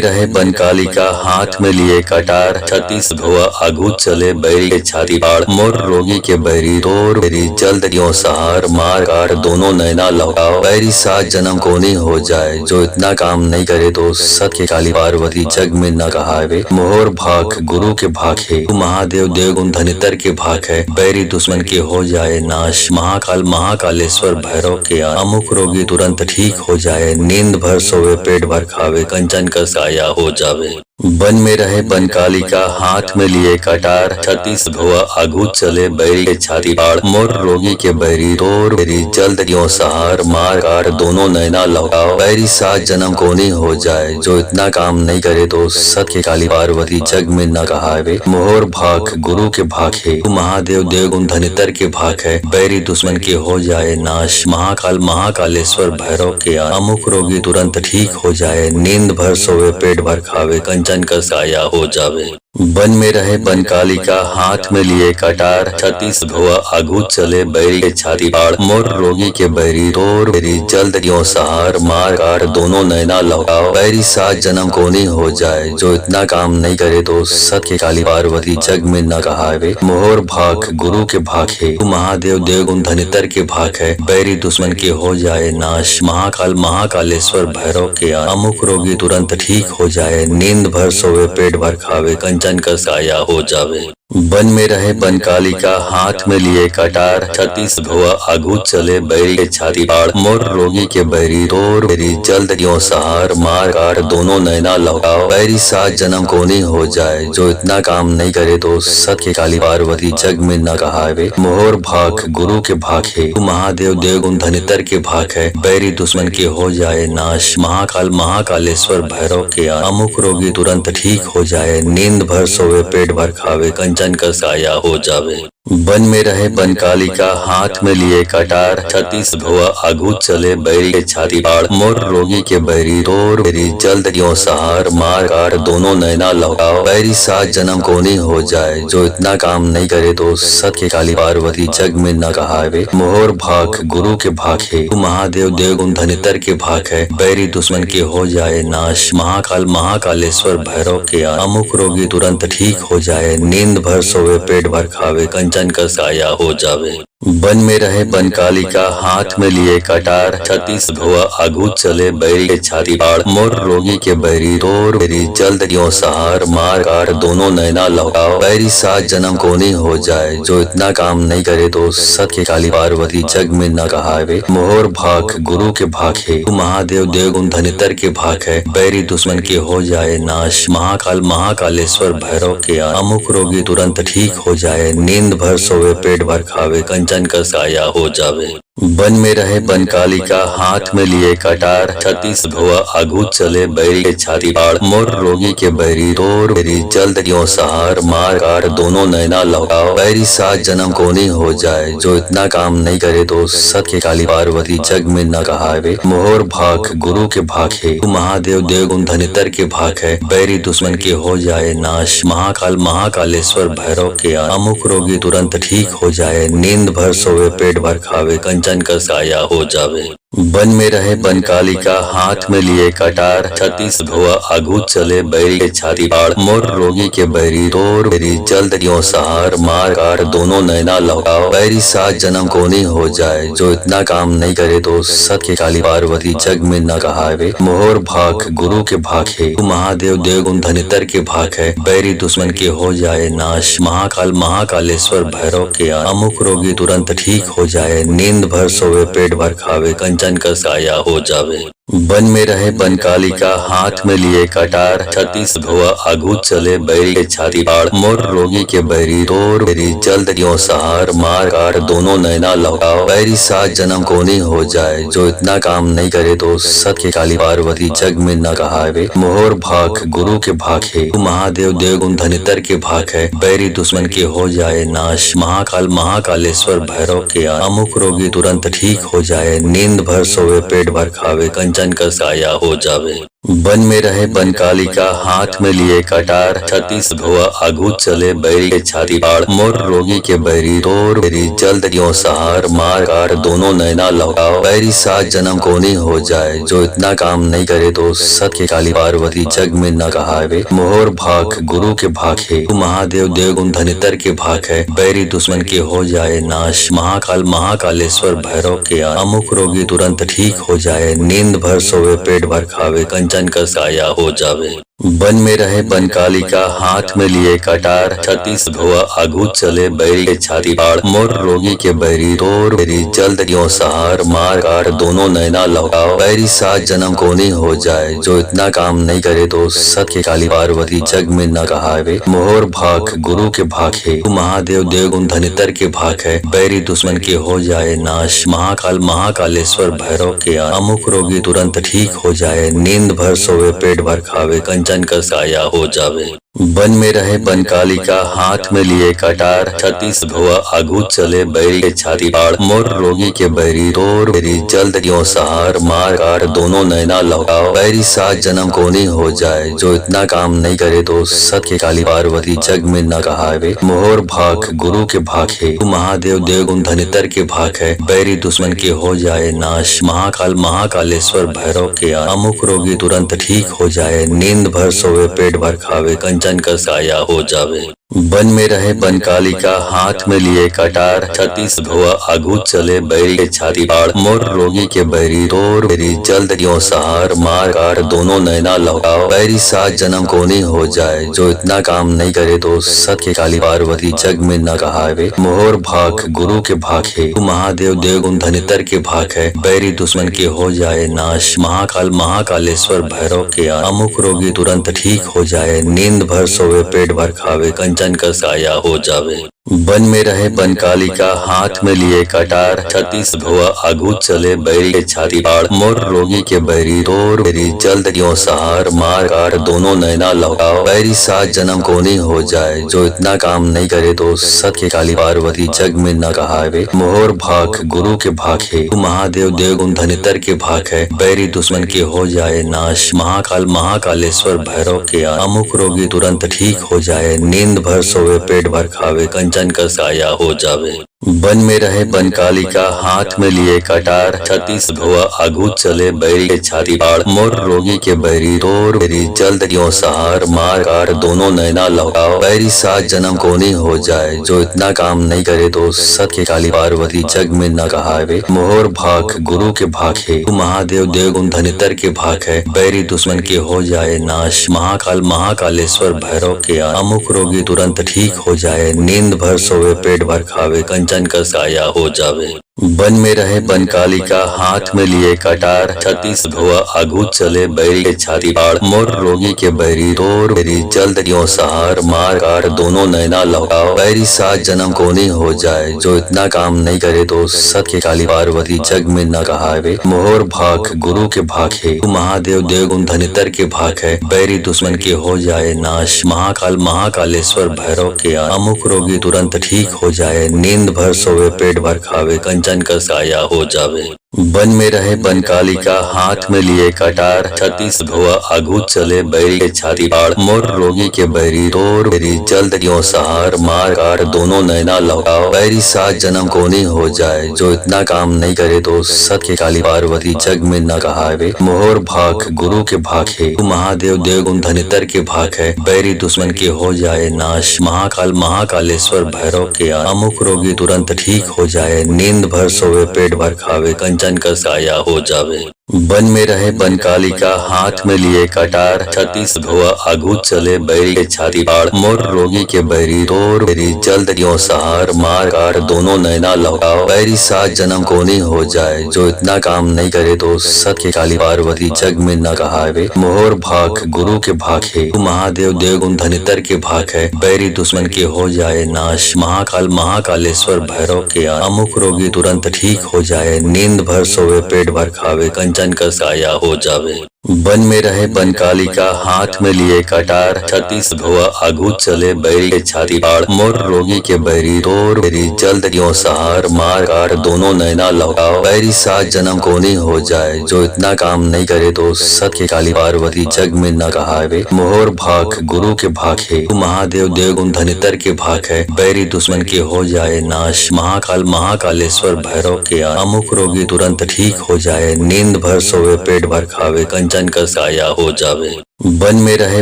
रहे बनकालिका हाथ में लिए कटार, छत्तीस भुआ आगू चले बैरी के छाती पाड़, मोर रोगी के बैरी तोर बैरी जल्द क्यों सहार, मार कार दोनों नैना लौटाओ, बैरी सात जन्म कोनी हो जाए, जो इतना काम नहीं करे तो सत के काली पार्वती जग में न कहावे, मोहर भाग गुरु के भाग है, तू महादेव देवगुण धनितर के भाग है, बैरी दुश्मन के हो जाए नाश, महाकाल महाकालेश्वर भैरव के अमुक रोगी तुरंत ठीक हो जाए, नींद भर सोवे पेट भर खावे, कंचन का साया हो जावे। वन में रहे बनकालिका हाथ में लिए कटार, छत्तीस भुआ आगू चले बैरी के छाती पाड़, मोर रोगी के बैरी तोर बैरी जल्द क्यों सहार, मार कार दोनों नैना लौटाओ, बैरी सात जन्म कोनी हो जाए, जो इतना काम नहीं करे तो सत के काली पार्वती जग में न कहावे, मोहर भाग गुरु के भाग है, तू महादेव देवगुण धनितर के भाग है, बैरी दुश्मन के हो जाए नाश, महाकाल महाकालेश्वर भैरव के अमुक रोगी तुरंत ठीक हो जाए, नींद भर सोवे पेट भर खावे, कंचन का साया हो जावे। वन में रहे बनकालिका हाथ में लिए कटार, छत्तीस भुआ आगू चले बैरी के छाती पाड़, मोर रोगी के बैरी तोर बैरी जल्द क्यों सहार, मार कार दोनों नैना लौटाओ, बैरी सात जन्म कोनी हो जाए, जो इतना काम नहीं करे तो सत के काली पार्वती जग में न कहावे, मोहर भाग गुरु के भाग है, तू महादेव देवगुण धनितर के भाग है, बैरी दुश्मन के हो जाए नाश, महाकाल महाकालेश्वर भैरव के अमुक रोगी तुरंत ठीक हो जाए, नींद भर सोवे पेट भर खावे, कंचन का साया हो जावे। वन में रहे बनकालिका हाथ में लिए कटार, छत्तीस भुआ आगू चले बैरी के छाती पाड़, मोर रोगी के बैरी तोर बैरी जल्द क्यों सहार, मार कार दोनों नैना लौटाओ, बैरी सात जन्म कोनी हो जाए, जो इतना काम नहीं करे तो सत के काली पार्वती जग में न कहावे, मोहर भाग गुरु के भाग है, तू महादेव देवगुण धनितर के भाग है, बैरी दुश्मन के हो जाए नाश, महाकाल महाकालेश्वर भैरव के अमुक रोगी तुरंत ठीक हो जाए, नींद भर सोवे पेट भर खावे, कंचन का साया हो जावे। वन में रहे बनकालिका हाथ में लिए कटार, छत्तीस भुआ आगू चले बैरी के छाती पाड़, मोर रोगी के बैरी तोर बैरी जल्द क्यों सहार, मार कार दोनों नैना लौटाओ, बैरी सात जन्म कोनी हो जाए, जो इतना काम नहीं करे तो सत के काली पार्वती जग में न कहावे, मोहर भाग गुरु के भाग है, तू महादेव देवगुण धनितर के भाग है, बैरी दुश्मन के हो जाए नाश, महाकाल महाकालेश्वर भैरव के अमुक रोगी तुरंत ठीक हो जाए, नींद भर सोवे पेट भर खावे, कंचन का साया हो जावे। वन में रहे बनकालिका हाथ में लिए कटार, छत्तीस भुआ आगू चले बैरी के छाती पाड़, मोर रोगी के बैरी तोर बैरी जल्द क्यों सहार, मार काट दोनों नैना लौटाओ, बैरी सात जन्म कोनी हो जाए, जो इतना काम नहीं करे तो सत के काली पार्वती जग में न कहावे, मोहर भाग गुरु के भाग है, तू महादेव देवगुण धनितर के भाग है, बैरी दुश्मन के हो जाए नाश, महाकाल महाकालेश्वर भैरव के अमुक रोगी तुरंत ठीक हो जाए, नींद भर सोवे पेट भर खावे, कंचन का साया हो जावे। वन में रहे बनकालिका हाथ में लिए कटार, छत्तीस भुआ आगू चले बैरी के छाती पाड़, मोर रोगी के बैरी तोर बैरी जल्द क्यों सहार, मार काट दोनों नैना लौटाओ, बैरी सात जन्म कोनी हो जाए, जो इतना काम नहीं करे तो सत के काली पार्वती जग में न कहावे, मोहर भाग गुरु के भाग है, तू महादेव देवगुण धनितर के भाग है, बैरी दुश्मन के हो जाए नाश, महाकाल महाकालेश्वर भैरव के अमुक रोगी तुरंत ठीक हो जाए, नींद भर सोवे पेट भर खावे, कंचन का साया हो जावे। वन में रहे बनकालिका हाथ में लिए कटार, छत्तीस भुआ आगू चले बैरी के छाती पाड़, मोर रोगी के बैरी तोर बैरी जल्द क्यों सहार, मार काट दोनों नैना लौटाओ, बैरी सात जन्म कोनी हो जाए, जो इतना काम नहीं करे तो सत के काली पार्वती जग में न कहावे, मोहर भाग गुरु के भाग है, तू महादेव देवगुण धनितर के भाग है, बैरी दुश्मन के हो जाए नाश, महाकाल महाकालेश्वर भैरव के अमुक रोगी तुरंत ठीक हो जाए, नींद भर सोवे पेट भर खावे, कंचन का साया हो जावे। वन में रहे बनकालिका हाथ में लिए कटार, छत्तीस भुआ आगू चले बैरी के छाती पाड़, मोर रोगी के बैरी तोर बैरी जल्द क्यों सहार, मार काट दोनों नैना लौटाओ, बैरी सात जन्म कोनी हो जाए, जो इतना काम नहीं करे तो सत के काली पार्वती जग में न कहावे, मोहर भाग गुरु के भाग है, तू महादेव देवगुण धनितर के भाग है, बैरी दुश्मन के हो जाए नाश, महाकाल महाकालेश्वर भैरव के अमुक रोगी तुरंत ठीक हो जाए, नींद भर सोवे पेट भर खावे, कंचन का साया हो जावे। वन में रहे बनकालिका हाथ में लिए कटार, छत्तीस भुआ आगू चले बैरी के छाती पाड़, मोर रोगी के बैरी तोर बैरी जल्द क्यों सहार, मार काट दोनों नैना लौटाओ, बैरी सात जन्म कोनी हो जाए, जो इतना काम नहीं करे तो सत के काली पार्वती जग में न कहावे, मोहर भाग गुरु के भाग है, तू महादेव देवगुण धनितर के भाग है, बैरी दुश्मन के हो जाए नाश, महाकाल महाकालेश्वर भैरव के अमुक रोगी तुरंत ठीक हो जाए, नींद भर सोवे पेट भर खावे, कंचन का साया हो जावे। वन में रहे बनकालिका हाथ में लिए कटार, छत्तीस भुआ आगू चले बैरी के छाती पाड़, मोर रोगी के बैरी तोर बैरी जल्द क्यों सहार, मार काट दोनों नैना लौटाओ, बैरी सात जन्म कोनी हो जाए, जो इतना काम नहीं करे तो सत के काली पार्वती जग में न कहावे, मोहर भाग गुरु के भाग है, तू महादेव देवगुण धनितर के भाग है, बैरी दुश्मन के हो जाए नाश, महाकाल महाकालेश्वर भैरव के अमुक रोगी तुरंत ठीक हो जाए, नींद भर सोवे पेट भर खावे, कंचन का साया हो जावे। वन में रहे बनकालिका हाथ में लिए कटार, छत्तीस भुआ आगू चले बैरी के छाती पाड़, मोर रोगी के बैरी तोर बैरी जल्द क्यों सहार, मार काट दोनों नैना लौटाओ, बैरी सात जन्म कोनी हो जाए, जो इतना काम नहीं करे तो सत के काली पार्वती जग में न कहावे, मोहर भाग गुरु के भाग है, तू महादेव देवगुण धनितर के भाग है, बैरी दुश्मन के हो जाए नाश, महाकाल महाकालेश्वर भैरव के अमुक रोगी तुरंत ठीक हो जाए, नींद भर सोवे पेट भर खावे, कंचन का साया हो जावे। वन में रहे बनकालिका हाथ में लिए कटार, छत्तीस भुआ आगू चले बैरी के छाती पाड़, मोर रोगी के बैरी तोर बैरी जल्द क्यों सहार, मार काट दोनों नैना लौटाओ, बैरी सात जन्म कोनी हो जाए, जो इतना काम नहीं करे तो सत के काली पार्वती जग में न कहावे, मोहर भाग गुरु के भाग है, तू महादेव देवगुण धनितर के भाग है, बैरी दुश्मन के हो जाए नाश, महाकाल महाकालेश्वर भैरव के अमुक रोगी तुरंत ठीक हो जाए, नींद भर सोवे पेट भर खावे, कंचन का साया हो जावे। वन में रहे बनकालिका हाथ में लिए कटार, छत्तीस भुआ आगू चले बैरी के छाती पाड़, मोर रोगी के बैरी तोर बैरी जल्द क्यों सहार, मार काट दोनों नैना लौटाओ, बैरी सात जन्म कोनी हो जाए, जो इतना काम नहीं करे तो सत के काली पार्वती जग में न कहावे, मोहर भाग गुरु के भाग है, तू महादेव देवगुण धनितर के भाग है, बैरी दुश्मन के हो जाए नाश, महाकाल महाकालेश्वर भैरव के अमुक रोगी तुरंत ठीक हो जाए, नींद भर सोवे पेट भर खावे, कंचन का साया हो जावे। वन में रहे बनकालिका हाथ में लिए कटार, छत्तीस भुआ आगू चले बैरी के छाती पाड़, मोर रोगी के बैरी तोर बैरी जल्द क्यों सहार, मार कार दोनों नैना लौटाओ, बैरी सात जन्म कोनी हो जाए, जो इतना काम नहीं करे तो सत के काली पार्वती जग में न कहावे, मोहर भाग गुरु के भाग है, तू महादेव देवगुण धनितर के भाग है, बैरी दुश्मन के हो जाए नाश, महाकाल महाकालेश्वर भैरव के अमुक रोगी तुरंत ठीक हो जाए, नींद भर सोवे पेट भर खावे, कंचन का साया हो जावे। वन में रहे बनकालिका हाथ में लिए कटार, छत्तीस भुआ आगू चले बैरी के छाती पाड़, मोर रोगी के बैरी तोर बैरी जल्द क्यों सहार, मार कार दोनों नैना लौटाओ, बैरी सात जन्म कोनी हो जाए, जो इतना काम नहीं करे तो सत के काली पार्वती जग में न कहावे, मोहर भाग गुरु के भाग है, तू महादेव देवगुण धनितर के भाग है, बैरी दुश्मन के हो जाए नाश, महाकाल महाकालेश्वर भैरव के अमुक रोगी तुरंत ठीक हो जाए, नींद भर सोवे पेट भर खावे, कंचन का साया हो जावे। वन में रहे बनकालिका हाथ में लिए कटार, छत्तीस भुआ आगू चले बैरी के छाती पाड़, मोर रोगी के बैरी तोर बैरी जल्द क्यों सहार, मार कार दोनों नैना लौटाओ, बैरी सात जन्म कोनी हो जाए, जो इतना काम नहीं करे तो सत के काली पार्वती जग में न कहावे, मोहर भाग गुरु के भाग है, तू महादेव देवगुण धनितर के भाग है, बैरी दुश्मन के हो जाए नाश, महाकाल महाकालेश्वर भैरव के अमुक रोगी तुरंत ठीक हो जाए, नींद भर सोवे पेट भर खावे, कंचन का साया हो जावे। वन में रहे बनकालिका हाथ में लिए कटार, छत्तीस भुआ आगू चले बैरी के छाती पाड़, मोर रोगी के बैरी तोर बैरी जल्द क्यों सहार, मार कार दोनों नैना लौटाओ, बैरी सात जन्म कोनी हो जाए, जो इतना काम नहीं करे तो सत के काली पार्वती जग में न कहावे, मोहर भाग गुरु के भाग है, तू महादेव देवगुण धनितर के भाग है, बैरी दुश्मन के हो जाए नाश, महाकाल महाकालेश्वर भैरव के अमुक रोगी तुरंत ठीक हो जाए, नींद भर सोवे पेट भर खावे, कंचन का साया हो जावे। वन में रहे बनकालिका हाथ में लिए कटार, छत्तीस भुआ आगू चले बैरी के छाती पाड़, मोर रोगी के बैरी तोर बैरी जल्द क्यों सहार, मार कार दोनों नैना लौटाओ, बैरी सात जन्म कोनी हो जाए, जो इतना काम नहीं करे तो सत के काली पार्वती जग में न कहावे, मोहर भाग गुरु के भाग है, तू महादेव देवगुण धनितर के भाग है, बैरी दुश्मन के हो जाए नाश, महाकाल महाकालेश्वर भैरव के अमुक रोगी तुरंत ठीक हो जाए, नींद भर सोवे पेट भर खावे, कंचन का साया हो जावे। वन में रहे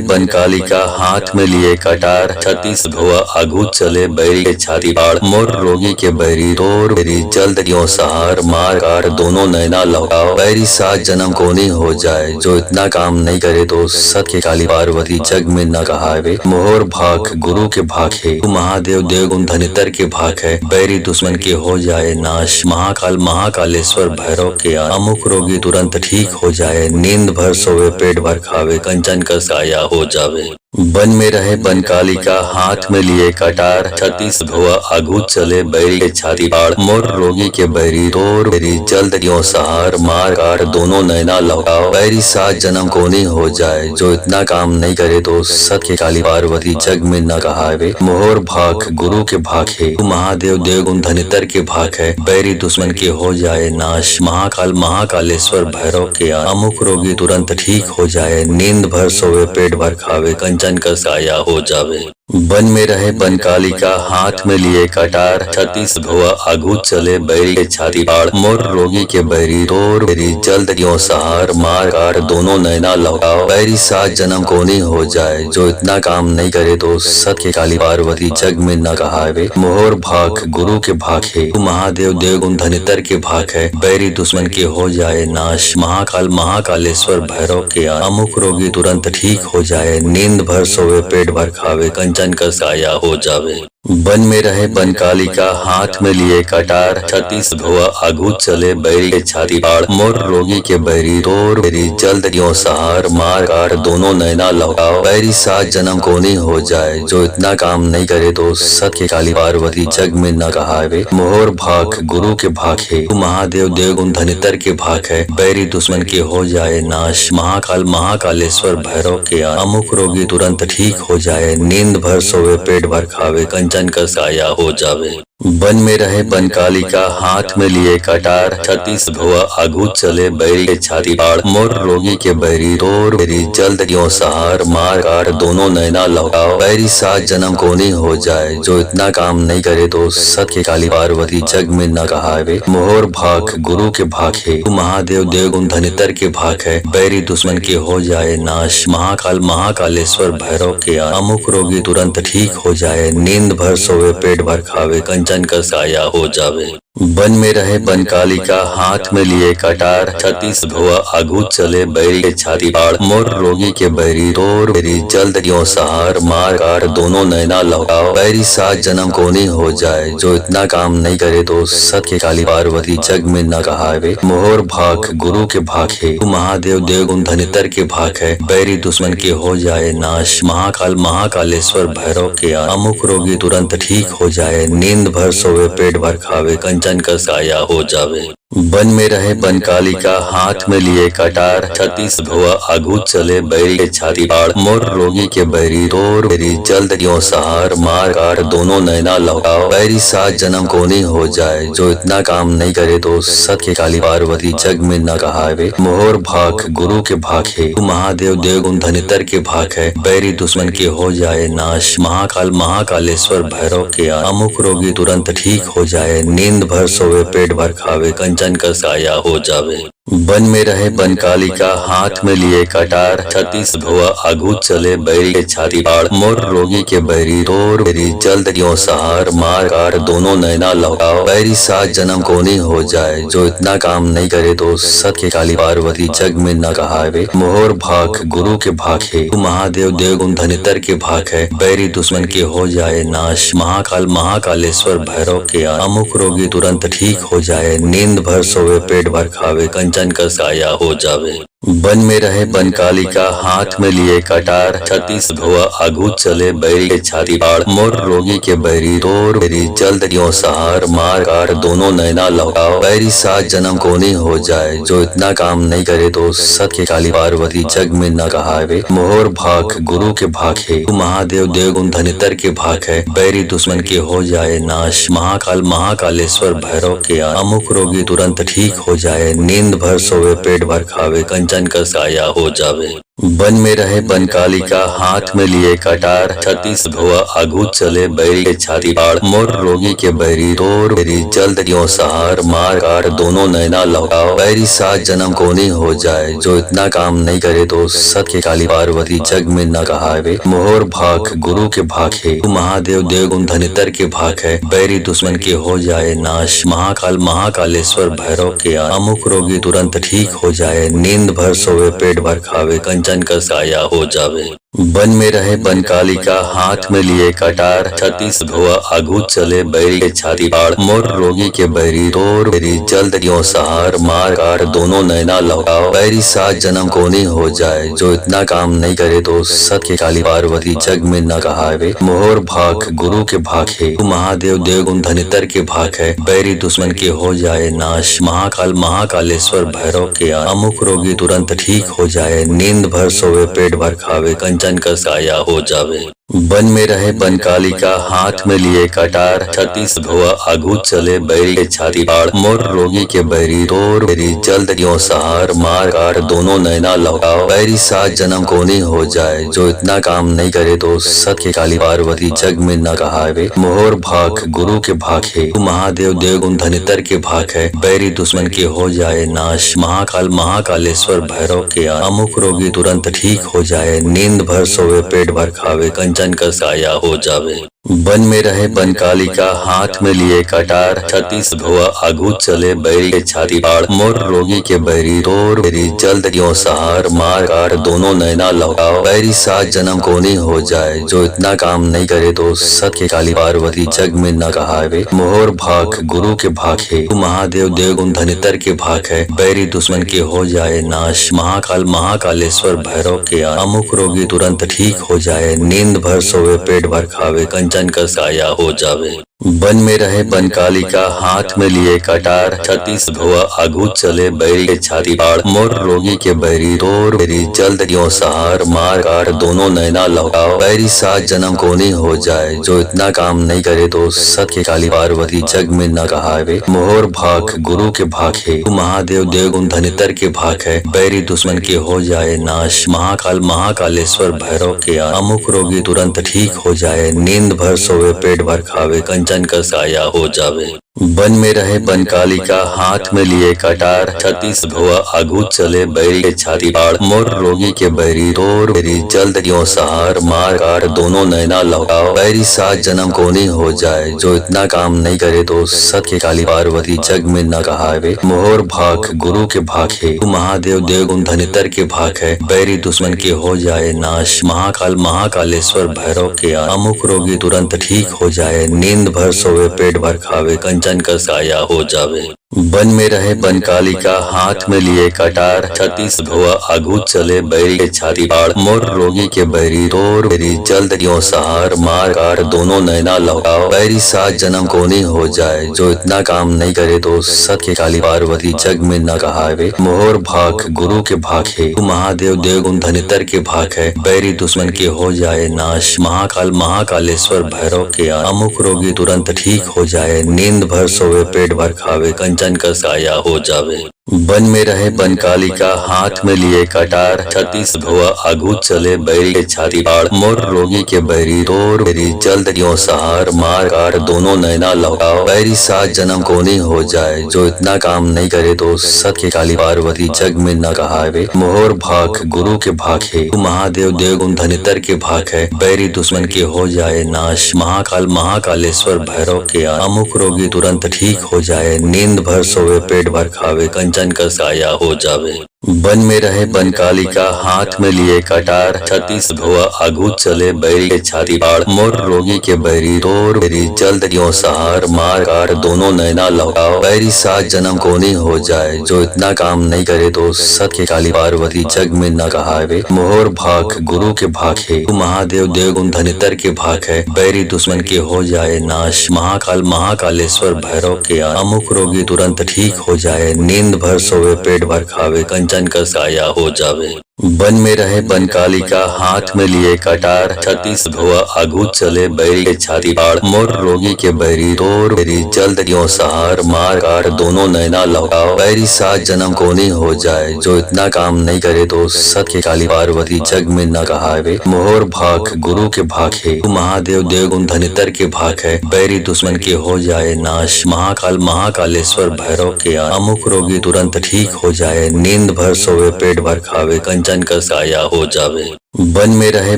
बनकालिका हाथ में लिए कटार, छत्तीस भुआ आगू चले बैरी के छाती पाड़, मोर रोगी के बैरी तोर बैरी जल्द क्यों सहार, मार कार दोनों नैना लौटाओ, बैरी सात जन्म कोनी हो जाए, जो इतना काम नहीं करे तो सत के काली पार्वती जग में न कहावे, मोहर भाग गुरु के भाग है, तू महादेव देवगुण धनितर के भाग है, बैरी दुश्मन के हो जाए नाश, महाकाल महाकालेश्वर भैरव के अमुक रोगी तुरंत ठीक हो जाए, नींद भर सोवे पेट भर खावे, कंचन का साया हो जावे। वन में रहे बनकालिका हाथ में लिए कटार, छत्तीस भुआ आगू चले बैरी के छाती पाड़, मोर रोगी के बैरी तोर बैरी जल्द क्यों सहार, मार कार दोनों नैना लौटाओ, बैरी सात जन्म कोनी हो जाए, जो इतना काम नहीं करे तो सत के काली पार्वती जग में न कहावे, मोहर भाग गुरु के भाग है, तू महादेव देवगुण धनितर के भाग है, बैरी दुश्मन के हो जाए नाश, महाकाल महाकालेश्वर भैरव के अमुक रोगी तुरंत ठीक हो जाए, नींद भर सोवे पेट भर खावे, कंचन का साया हो जावे। वन में रहे बनकालिका हाथ में लिए कटार, छत्तीस भुआ आगू चले बैरी के छाती पाड़, मोर रोगी के बैरी तोर बैरी जल्द क्यों सहार, मार कार दोनों नैना लौटाओ, बैरी सात जन्म कोनी हो जाए, जो इतना काम नहीं करे तो सत के काली पार्वती जग में न कहावे, मोहर भाग गुरु के भाग है, तू महादेव देवगुण धनितर के भाग है, बैरी दुश्मन के हो जाए नाश, महाकाल महाकालेश्वर भैरव के अमुक रोगी तुरंत ठीक हो जाए, नींद भर सोवे पेट भर खावे, कंचन का साया हो जावे। वन में रहे बनकालिका हाथ में लिए कटार, छत्तीस भुआ आगू चले बैरी के छाती पाड़, मोर रोगी के बैरी तोर बैरी जल्द क्यों सहार, मार कार दोनों नैना लौटाओ, बैरी सात जन्म कोनी हो जाए, जो इतना काम नहीं करे तो सत के काली पार्वती जग में न कहावे, मोहर भाग गुरु के भाग है, तू महादेव देवगुण धनितर के भाग है, बैरी दुश्मन के हो जाए नाश, महाकाल महाकालेश्वर भैरव के अमुक रोगी तुरंत ठीक हो जाए, नींद भर सोवे पेट भर खावे, कंचन का साया हो जावे। वन में रहे बनकालिका हाथ में लिए कटार, छत्तीस भुआ आगू चले बैरी के छाती पाड़, मोर रोगी के बैरी तोर बैरी जल्द क्यों सहार, मार कार दोनों नैना लौटाओ, बैरी सात जन्म कोनी हो जाए, जो इतना काम नहीं करे तो सत के काली पार्वती जग में न कहावे, मोहर भाग गुरु के भाग है, तू महादेव देवगुण धनितर के भाग है, बैरी दुश्मन के हो जाए नाश, महाकाल महाकालेश्वर भैरव के अमुक रोगी तुरंत ठीक हो जाए, नींद भर सोवे पेट भर खावे, कंचन का साया हो जावे। वन में रहे बनकालिका हाथ में लिए कटार, छत्तीस भुआ आगू चले बैरी के छाती पाड़, मोर रोगी के बैरी तोर बैरी जल्द क्यों सहार, मार कार दोनों नैना लौटाओ, बैरी सात जन्म कोनी हो जाए, जो इतना काम नहीं करे तो सत के काली पार्वती जग में न कहावे, मोहर भाग गुरु के भाग है, तू महादेव देवगुण धनितर के भाग है, बैरी दुश्मन के हो जाए नाश, महाकाल महाकालेश्वर भैरव के अमुक रोगी तुरंत ठीक हो जाए, नींद भर सोवे पेट भर खावे, कंचन का साया हो जावे। वन में रहे बनकालिका हाथ में लिए कटार, छत्तीस भुआ आगू चले बैरी के छाती पाड़, मोर रोगी के बैरी तोर बैरी जल्द क्यों सहार, मार कार दोनों नैना लौटाओ, बैरी सात जन्म कोनी हो जाए, जो इतना काम नहीं करे तो सत के काली पार्वती जग में न कहावे, मोहर भाग गुरु के भाग है, तू महादेव देवगुण धनितर के भाग है, बैरी दुश्मन के हो जाए नाश, महाकाल महाकालेश्वर भैरव के अमुक रोगी तुरंत ठीक हो जाए, नींद भर सोवे पेट भर खावे, कंचन का साया हो जावे। वन में रहे बनकालिका हाथ में लिए कटार, छत्तीस भुआ आगू चले बैरी के छाती पाड़, मोर रोगी के बैरी तोर बैरी जल्द क्यों सहार, मार कार दोनों नैना लौटाओ, बैरी सात जन्म कोनी हो जाए, जो इतना काम नहीं करे तो सत के काली पार्वती जग में न कहावे, मोहर भाग गुरु के भाग है, तू महादेव देवगुण धनितर के भाग है, बैरी दुश्मन के हो जाए नाश, महाकाल महाकालेश्वर भैरव के अमुक रोगी तुरंत ठीक हो जाए, नींद भर सोवे पेट भर खावे, कंचन का साया हो जावे। वन में रहे बनकालिका हाथ में लिए कटार, छत्तीस भुआ आगू चले बैरी के छाती पाड़, मोर रोगी के बैरी तोर बैरी जल्द क्यों सहार, मार कार दोनों नैना लौटाओ, बैरी सात जन्म कोनी हो जाए, जो इतना काम नहीं करे तो सत के काली पार्वती जग में न कहावे, मोहर भाग गुरु के भाग है, तू महादेव देवगुण धनितर के भाग है, बैरी दुश्मन के हो जाए नाश, महाकाल महाकालेश्वर भैरव के अमुक रोगी तुरंत ठीक हो जाए, नींद भर सोवे पेट भर खावे, कंचन का साया हो जावे। वन में रहे बनकालिका हाथ में लिए कटार, छत्तीस भुआ आगू चले बैरी के छाती पाड़, मोर रोगी के बैरी तोर बैरी जल्द क्यों सहार, मार कार दोनों नैना लौटाओ, बैरी सात जन्म कोनी हो जाए, जो इतना काम नहीं करे तो सत के काली पार्वती जग में न कहावे, मोहर भाग गुरु के भाग है, तू महादेव देवगुण धनितर के भाग है, बैरी दुश्मन के हो जाए नाश, महाकाल महाकालेश्वर भैरव के अमुक रोगी तुरंत ठीक हो जाए, नींद भर सोवे पेट भर खावे, कंचन का साया हो जावे। वन में रहे बनकालिका हाथ में लिए कटार, छत्तीस भुआ आगू चले बैरी के छाती पाड़, मोर रोगी के बैरी तोर बैरी जल्द क्यों सहार, मार कार दोनों नैना लौटाओ, बैरी सात जन्म कोनी हो जाए, जो इतना काम नहीं करे तो सत के काली पार्वती जग में न कहावे, मोहर भाग गुरु के भाग है, तू महादेव देवगुण धनितर के भाग है, बैरी दुश्मन के हो जाए नाश, महाकाल महाकालेश्वर भैरव के अमुक रोगी तुरंत ठीक हो जाए, नींद भर सोवे पेट भर खावे, कंचन का साया हो जावे। वन में रहे बनकालिका हाथ में लिए कटार, छत्तीस भुआ आगू चले बैरी के छाती पाड़, मोर रोगी के बैरी तोर बैरी जल्द क्यों सहार, मार कार दोनों नैना लौटाओ, बैरी सात जन्म कोनी हो जाए, जो इतना काम नहीं करे तो सत के काली पार्वती जग में न कहावे, मोहर भाग गुरु के भाग है, तू महादेव देवगुण धनितर के भाग है, बैरी दुश्मन के हो जाए नाश, महाकाल महाकालेश्वर भैरव के अमुक रोगी तुरंत ठीक हो जाए, नींद भर सोवे पेट भर खावे, कंचन का साया हो जावे। वन में रहे बनकालिका हाथ में लिए कटार, छत्तीस भुआ आगू चले बैरी के छाती पाड़, मोर रोगी के बैरी तोर बैरी जल्द क्यों सहार, मार कार दोनों नैना लौटाओ, बैरी सात जन्म कोनी हो जाए, जो इतना काम नहीं करे तो सत के काली पार्वती जग में न कहावे, मोहर भाग गुरु के भाग है, तू महादेव देवगुण धनितर के भाग है, बैरी दुश्मन के हो जाए नाश, महाकाल महाकालेश्वर भैरव के अमुक रोगी तुरंत ठीक हो जाए, नींद भर सोवे पेट भर खावे, कंचन का साया हो जावे। वन में रहे बनकालिका हाथ में लिए कटार, छत्तीस भुआ आगू चले बैरी के छाती पाड़, मोर रोगी के बैरी तोर बैरी जल्द क्यों सहार, मार कार दोनों नैना लौटाओ, बैरी सात जन्म कोनी हो जाए, जो इतना काम नहीं करे तो सत के काली पार्वती जग में न कहावे, मोहर भाग गुरु के भाग है, तू महादेव देवगुण धनितर के भाग है, बैरी दुश्मन के हो जाए नाश, महाकाल महाकालेश्वर भैरव के अमुक रोगी तुरंत ठीक हो जाए, नींद भर सोवे पेट भर खावे, कंचन का साया हो जावे। वन में रहे बनकालिका हाथ में लिए कटार, छत्तीस भुआ आगू चले बैरी के छाती पाड़, मोर रोगी के बैरी तोर बैरी जल्द क्यों सहार, मार कार दोनों नैना लौटाओ, बैरी सात जन्म कोनी हो जाए, जो इतना काम नहीं करे तो सत के काली पार्वती जग में न कहावे, मोहर भाग गुरु के भाग है, तू महादेव देवगुण धनितर के भाग है, बैरी दुश्मन के हो जाए नाश, महाकाल महाकालेश्वर भैरव के अमुक रोगी तुरंत ठीक हो जाए, नींद भर सोवे पेट भर खावे, कंचन का साया हो जावे। वन में रहे बनकालिका हाथ में लिए कटार, छत्तीस भुआ आगू चले बैरी के छाती पाड़, मोर रोगी के बैरी तोर बैरी जल्द क्यों सहार, मार कार दोनों नैना लौटाओ, बैरी सात जन्म कोनी हो जाए, जो इतना काम नहीं करे तो सत के काली पार्वती जग में न कहावे, मोहर भाग गुरु के भाग है, तू महादेव देवगुण धनितर के भाग है, बैरी दुश्मन के हो जाए नाश, महाकाल महाकालेश्वर भैरव के अमुक रोगी तुरंत ठीक हो जाए, नींद भर सोवे पेट भर खावे, कंचन का साया हो जावे। वन में रहे बनकालिका हाथ में लिए कटार, छत्तीस भुआ आगू चले बैरी के छाती पाड़, मोर रोगी के बैरी तोर बैरी जल्द क्यों सहार, मार कार दोनों नैना लौटाओ, बैरी सात जन्म कोनी हो जाए, जो इतना काम नहीं करे तो सत के काली पार्वती जग में न कहावे, मोहर भाग गुरु के भाग है, तू महादेव देवगुण धनितर के भाग है, बैरी दुश्मन के हो जाए नाश, महाकाल महाकालेश्वर भैरव के अमुक रोगी तुरंत ठीक हो जाए, नींद भर सोवे पेट भर खावे, कंचन का साया हो जावे। वन में रहे बनकालिका हाथ में लिए कटार, छत्तीस भुआ आगू चले बैरी के छाती पाड़, मोर रोगी के बैरी तोर बैरी जल्द क्यों सहार, मार कार दोनों नैना लौटाओ, बैरी सात जन्म कोनी हो जाए, जो इतना काम नहीं करे तो सत के काली पार्वती जग में न कहावे, मोहर भाग गुरु के भाग है, तू महादेव देवगुण धनितर के भाग है, बैरी दुश्मन के हो जाए नाश, महाकाल महाकालेश्वर भैरव के अमुक रोगी तुरंत ठीक हो जाए, नींद भर सोवे पेट भर खावे, कंचन का साया हो जावे। वन में रहे बनकालिका हाथ में लिए कटार, छत्तीस भुआ आगू चले बैरी के छाती पाड़, मोर रोगी के बैरी तोर बैरी जल्द क्यों सहार, मार कार दोनों नैना लौटाओ, बैरी सात जन्म कोनी हो जाए, जो इतना काम नहीं करे तो सत के काली पार्वती जग में न कहावे, मोहर भाग गुरु के भाग है, तू महादेव देवगुण धनितर के भाग है, बैरी दुश्मन के हो जाए नाश, महाकाल महाकालेश्वर भैरव के अमुक रोगी तुरंत ठीक हो जाए, नींद भर सोवे पेट भर खावे, कंचन का साया हो जावे। वन में रहे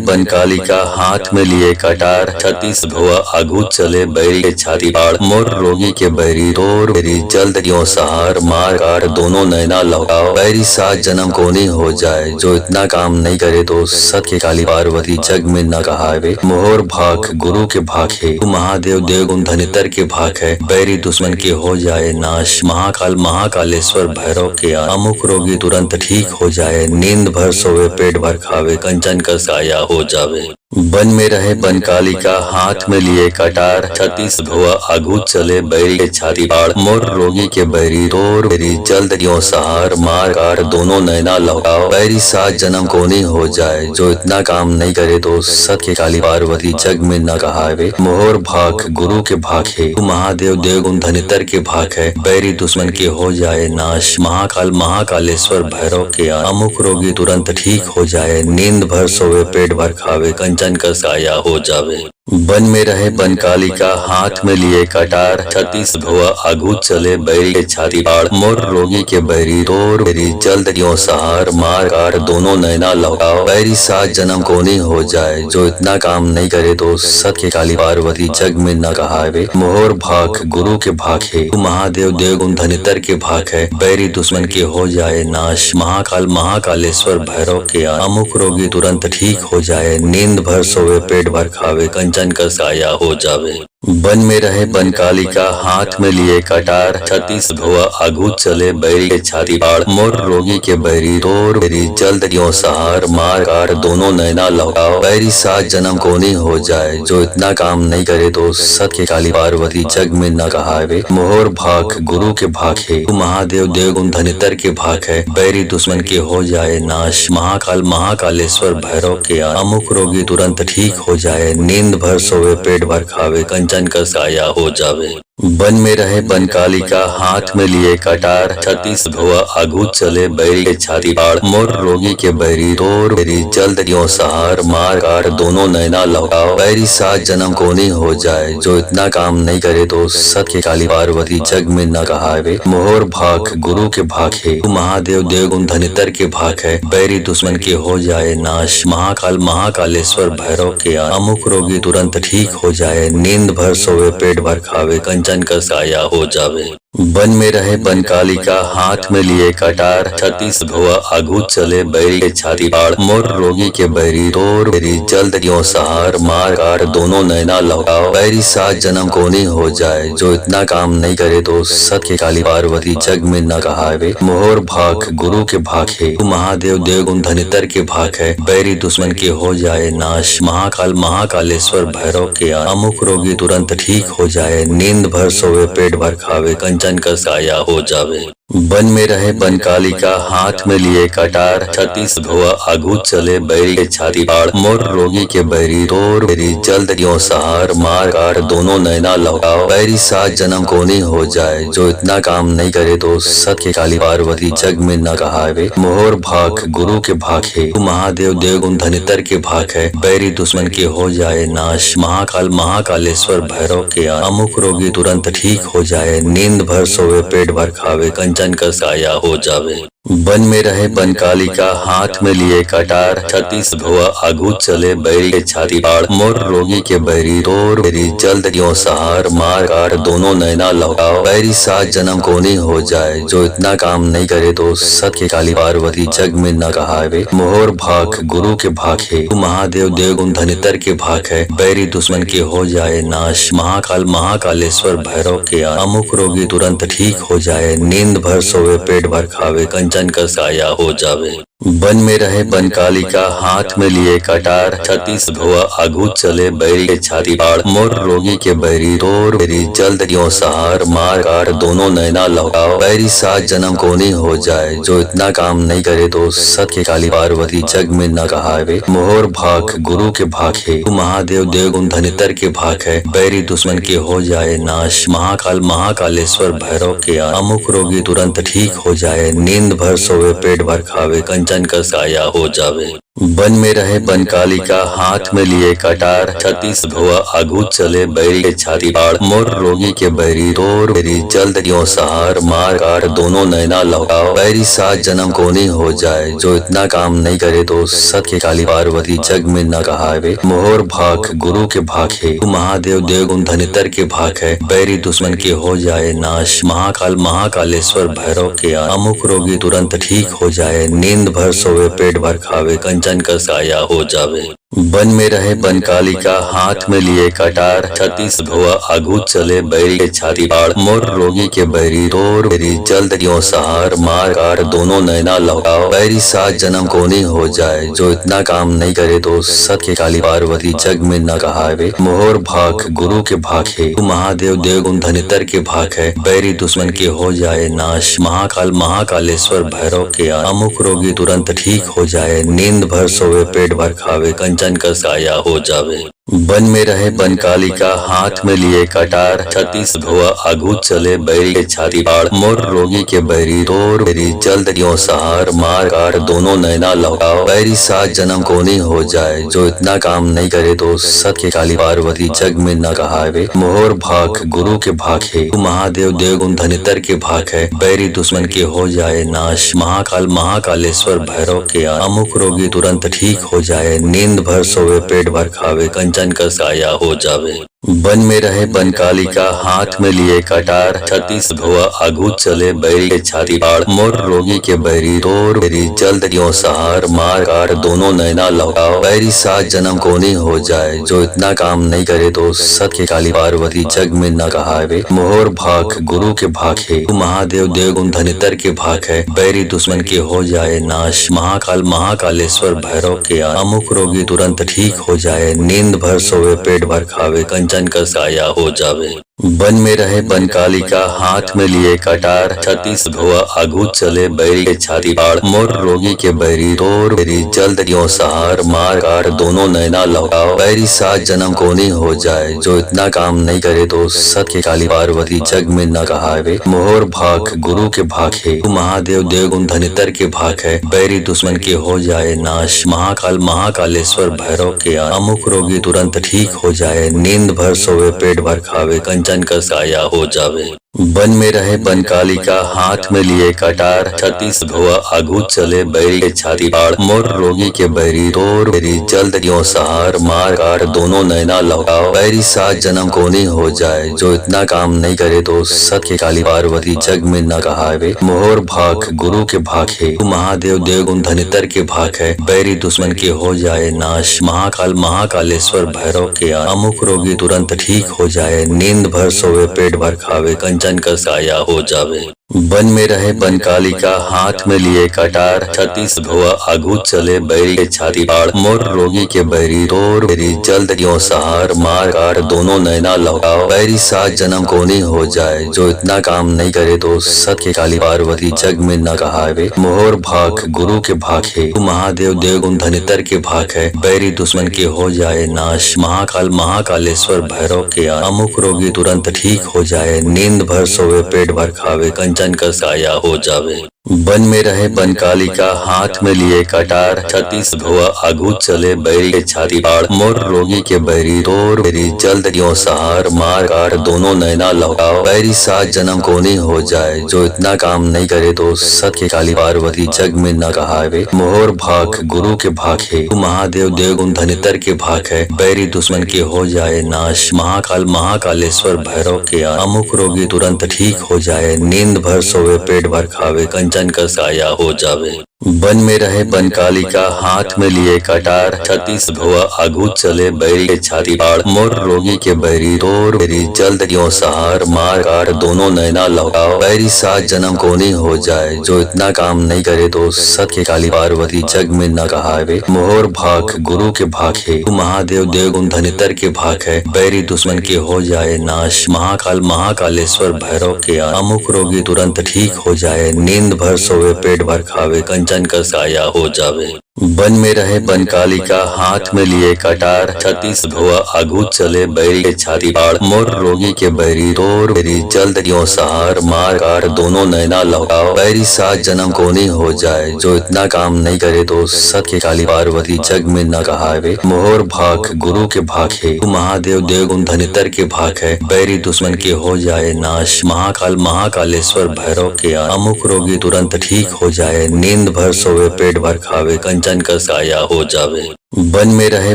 बनकालिका हाथ में लिए कटार, छत्तीस भुआ आगू चले बैरी के छाती पाड़, मोर रोगी के बैरी तोर बैरी जल्द क्यों सहार, मार कार दोनों नैना लौटाओ, बैरी सात जन्म कोनी हो जाए, जो इतना काम नहीं करे तो सत के काली पार्वती जग में न कहावे, मोहर भाग गुरु के भाग है, तू महादेव देवगुण धनितर के भाग है, बैरी दुश्मन के हो जाए नाश, महाकाल महाकालेश्वर भैरव के अमुक रोगी तुरंत ठीक हो जाए, नींद भर सोवे पेट भर खावे, कंचन का साया हो जावे। वन में रहे बनकालिका हाथ में लिए कटार, छत्तीस भुआ आगू चले बैरी के छाती पाड़, मोर रोगी के बैरी तोर बैरी जल्द क्यों सहार, मार कार दोनों नैना लौटाओ, बैरी सात जन्म कोनी हो जाए, जो इतना काम नहीं करे तो सत के काली पार्वती जग में न कहावे, मोहर भाग गुरु के भाग है, तू महादेव देवगुण धनितर के भाग है, बैरी दुश्मन के हो जाए नाश, महाकाल महाकालेश्वर भैरव के अमुक रोगी तुरंत ठीक हो जाए, नींद भर सोवे पेट भर खावे, कंचन का साया हो जावे। वन में रहे बनकालिका हाथ में लिए कटार, छत्तीस भुआ आगू चले बैरी के छाती पाड़, मोर रोगी के बैरी तोर बैरी जल्द क्यों सहार, मार कार दोनों नैना लौटाओ, बैरी सात जन्म कोनी हो जाए, जो इतना काम नहीं करे तो सत के काली पार्वती जग में न कहावे, मोहर भाग गुरु के भाग है, तू महादेव देवगुण धनितर के भाग है, बैरी दुश्मन के हो जाए नाश, महाकाल महाकालेश्वर भैरव के अमुक रोगी तुरंत ठीक हो जाए, नींद भर सोवे पेट भर खावे, कंचन का साया हो जावे। वन में रहे बनकालिका हाथ में लिए कटार, छत्तीस भुआ आगू चले बैरी के छाती पाड़, मोर रोगी के बैरी तोर बैरी जल्द क्यों सहार, मार कार दोनों नैना लौटाओ, बैरी सात जन्म कोनी हो जाए, जो इतना काम नहीं करे तो सत के काली पार्वती जग में न कहावे, मोहर भाग गुरु के भाग है, तू महादेव देवगुण धनितर के भाग है, बैरी दुश्मन के हो जाए नाश, महाकाल महाकालेश्वर भैरव के अमुक रोगी तुरंत ठीक हो जाए, नींद भर सोवे पेट भर खावे, कंचन का साया हो जावे। वन में रहे बनकालिका हाथ में लिए कटार, छत्तीस भुआ आगू चले बैरी के छाती पाड़, मोर रोगी के बैरी तोर बैरी जल्द क्यों सहार, मार कार दोनों नैना लौटाओ, बैरी सात जन्म कोनी हो जाए, जो इतना काम नहीं करे तो सत के काली पार्वती जग में न कहावे, मोहर भाग गुरु के भाग है, तू महादेव देवगुण धनितर के भाग है, बैरी दुश्मन के हो जाए नाश, महाकाल महाकालेश्वर भैरव के अमुक रोगी तुरंत ठीक हो जाए, नींद भर सोवे पेट भर खावे, कंचन का साया हो जावे। वन में रहे बनकालिका हाथ में लिए कटार, छत्तीस भुआ आगू चले बैरी के छाती पाड़, मोर रोगी के बैरी तोर बैरी जल्द क्यों सहार, मार कार दोनों नैना लौटाओ, बैरी सात जन्म कोनी हो जाए, जो इतना काम नहीं करे तो सत के काली पार्वती जग में न कहावे, मोहर भाग गुरु के भाग है, तू महादेव देवगुण धनितर के भाग है, बैरी दुश्मन के हो जाए नाश, महाकाल महाकालेश्वर भैरव के अमुक रोगी तुरंत ठीक हो जाए, नींद भर सोवे पेट भर खावे, कंचन का साया हो जावे। वन में रहे बनकालिका हाथ में लिए कटार, छत्तीस भुआ आगू चले बैरी के छाती पाड़, मोर रोगी के बैरी तोर बैरी जल्द क्यों सहार, मार कार दोनों नैना लौटाओ, बैरी सात जन्म कोनी हो जाए, जो इतना काम नहीं करे तो सत के काली पार्वती जग में न कहावे, मोहर भाग गुरु के भाग है, तू महादेव देवगुण धनितर के भाग है, बैरी दुश्मन के हो जाए नाश, महाकाल महाकालेश्वर भैरव के अमुक रोगी तुरंत ठीक हो जाए, नींद भर सोवे पेट भर खावे, कंचन का साया हो जावे। वन में रहे बनकालिका हाथ में लिए कटार, छत्तीस भुआ आगू चले बैरी के छाती पाड़, मोर रोगी के बैरी तोर बैरी जल्द क्यों सहार, मार कार दोनों नैना लौटाओ, बैरी सात जन्म कोनी हो जाए, जो इतना काम नहीं करे तो सत के काली पार्वती जग में न कहावे, मोहर भाग गुरु के भाग है, तू महादेव देवगुण धनितर के भाग है, बैरी दुश्मन के हो जाए नाश, महाकाल महाकालेश्वर भैरव के अमुक रोगी तुरंत ठीक हो जाए, नींद भर सोवे पेट भर खावे, कंचन का साया हो जावे। वन में रहे बनकालिका हाथ में लिए कटार, छत्तीस भुआ आगू चले बैरी के छाती पाड़, मोर रोगी के बैरी तोर बैरी जल्द क्यों सहार, मार कार दोनों नैना लौटाओ, बैरी सात जन्म कोनी हो जाए, जो इतना काम नहीं करे तो सत के काली पार्वती जग में न कहावे, मोहर भाग गुरु के भाग है, तू महादेव देवगुण धनितर के भाग है, बैरी दुश्मन के हो जाए नाश, महाकाल महाकालेश्वर भैरव के अमुक रोगी तुरंत ठीक हो जाए, नींद भर सोवे पेट भर खावे, कंचन का साया हो जावे। वन में रहे बनकालिका हाथ में लिए कटार, छत्तीस भुआ आगू चले बैरी के छाती पाड़, मोर रोगी के बैरी तोर बैरी जल्द क्यों सहार, मार कार दोनों नैना लौटाओ, बैरी सात जन्म कोनी हो जाए, जो इतना काम नहीं करे तो सत के काली पार्वती जग में न कहावे, मोहर भाग गुरु के भाग है, तू महादेव देवगुण धनितर के भाग है, बैरी दुश्मन के हो जाए नाश, महाकाल महाकालेश्वर भैरव के अमुक रोगी तुरंत ठीक हो जाए, नींद भर सोवे पेट भर खावे, कंचन का साया हो जावे। वन में रहे बनकालिका हाथ में लिए कटार, छत्तीस भुआ आगू चले बैरी के छाती पाड़, मोर रोगी के बैरी तोर बैरी जल्द क्यों सहार, मार कार दोनों नैना लौटाओ, बैरी सात जन्म कोनी हो जाए, जो इतना काम नहीं करे तो सत के काली पार्वती जग में न कहावे, मोहर भाग गुरु के भाग है, तू महादेव देवगुण धनितर के भाग है, बैरी दुश्मन के हो जाए नाश, महाकाल महाकालेश्वर भैरव के अमुक रोगी तुरंत ठीक हो जाए, नींद भर सोवे पेट भर खावे, कंचन का साया हो जावे। वन में रहे बनकालिका हाथ में लिए कटार, छत्तीस भुआ आगू चले बैरी के छाती पाड़, मोर रोगी के बैरी तोर बैरी जल्द क्यों सहार, मार कार दोनों नैना लौटाओ, बैरी सात जन्म कोनी हो जाए, जो इतना काम नहीं करे तो सत के काली पार्वती जग में न कहावे, मोहर भाग गुरु के भाग है, तू महादेव देवगुण धनितर के भाग है, बैरी दुश्मन के हो जाए नाश, महाकाल महाकालेश्वर भैरव के अमुक रोगी तुरंत ठीक हो जाए, नींद भर सोवे पेट भर खावे, कंचन का साया हो जावे। वन में रहे बनकालिका हाथ में लिए कटार, छत्तीस भुआ आगू चले बैरी के छाती पाड़, मोर रोगी के बैरी तोर बैरी जल्द क्यों सहार, मार कार दोनों नैना लौटाओ, बैरी सात जन्म कोनी हो जाए, जो इतना काम नहीं करे तो सत के काली पार्वती जग में न कहावे, मोहर भाग गुरु के भाग है, महादेव देवगुण धनितर के भाग है, बैरी दुश्मन के हो जाए नाश, महाकाल महाकालेश्वर भैरव के अमुक रोगी तुरंत ठीक हो जाए, नींद भर सोवे पेट भर खावे, कंचन का साया हो जावे। वन में रहे बनकालिका हाथ में लिए कटार, छत्तीस भुआ आगू चले बैरी के छाती पाड़, मोर रोगी के बैरी तोर बैरी जल्द क्यों सहार, मार कार दोनों नैना लौटाओ, बैरी सात जन्म कोनी हो जाए, जो इतना काम नहीं करे तो सत के काली पार्वती जग में न कहावे, मोहर भाग गुरु के भाग है, महादेव देवगुण धनितर के भाग है, बैरी दुश्मन के हो जाए नाश, महाकाल महाकालेश्वर भैरव के अमुक रोगी तुरंत ठीक हो जाए, नींद भर सोवे पेट भर खावे, कंचन का साया हो जावे। वन में रहे बनकालिका हाथ में लिए कटार, छत्तीस भुआ आगू चले बैरी के छाती पाड़, मोर रोगी के बैरी तोर बैरी जल्द क्यों सहार, मार कार दोनों नैना लौटाओ, बैरी सात जन्म कोनी हो जाए, जो इतना काम नहीं करे तो सत के काली पार्वती जग में न कहावे, मोहर भाग गुरु के भाग है, महादेव देवगुण धनितर के भाग है, बैरी दुश्मन के हो जाए नाश, महाकाल महाकालेश्वर भैरव के अमुक रोगी तुरंत ठीक हो जाए, नींद भर सोवे पेट भर खावे, कंचन का साया हो जावे। वन में रहे बनकालिका हाथ में लिए कटार, छत्तीस भुआ आगू चले बैरी के छाती पाड़, मोर रोगी के बैरी तोर बैरी जल्द क्यों सहार, मार कार दोनों नैना लौटाओ, बैरी सात जन्म कोनी हो जाए, जो इतना काम नहीं करे तो सत के काली पार्वती जग में न कहावे, मोहर भाग गुरु के भाग है, महादेव देवगुण धनितर के भाग है, बैरी दुश्मन के हो जाए नाश, महाकाल महाकालेश्वर भैरव के अमुक रोगी तुरंत ठीक हो जाए, नींद भर सोवे पेट भर खावे, कंचन का साया हो जावे। वन में रहे बनकालिका हाथ में लिए कटार, छत्तीस भुआ आगू चले बैरी के छाती पाड़, मोर रोगी के बैरी तोर बैरी जल्द क्यों सहार, मार कार दोनों नैना लौटाओ, बैरी सात जन्म कोनी हो जाए, जो इतना काम नहीं करे तो सत के काली पार्वती जग में न कहावे, मोहर भाग गुरु के भाग है, महादेव देवगुण धनितर के भाग है, बैरी दुश्मन के हो जाए नाश, महाकाल महाकालेश्वर भैरव के अमुक रोगी तुरंत ठीक हो जाए, नींद भर सोवे पेट भर खावे, कंचन का साया हो जावे। वन में रहे बनकालिका हाथ में लिए कटार, छत्तीस भुआ आगू चले बैरी के छाती पाड़, मोर रोगी के बैरी तोर बैरी जल्द क्यों सहार, मार कार दोनों नैना लौटाओ, बैरी सात जन्म कोनी हो जाए, जो इतना काम नहीं करे तो सत के काली पार्वती जग में न कहावे, मोहर भाग गुरु के भाग है, महादेव देवगुण धनितर के भाग है, बैरी दुश्मन के हो जाए नाश, महाकाल महाकालेश्वर भैरव के अमुक रोगी तुरंत ठीक हो जाए, नींद भर सोवे पेट भर खावे, कंचन का साया हो जावे। वन में रहे बनकालिका हाथ में लिए कटार, छत्तीस भुआ आगू चले बैरी के छाती पाड़, मोर रोगी के बैरी तोर बैरी जल्द क्यों सहार, मार कार दोनों नैना लौटाओ, बैरी सात जन्म कोनी हो जाए, जो इतना काम नहीं करे तो सत के काली पार्वती जग में न कहावे, मोहर भाग गुरु के भाग है, महादेव देवगुण धनितर के भाग है, बैरी दुश्मन के हो जाए नाश, महाकाल महाकालेश्वर भैरव के अमुक रोगी तुरंत ठीक हो जाए, नींद भर सोवे पेट भर खावे, कंचन का साया हो जावे। वन में रहे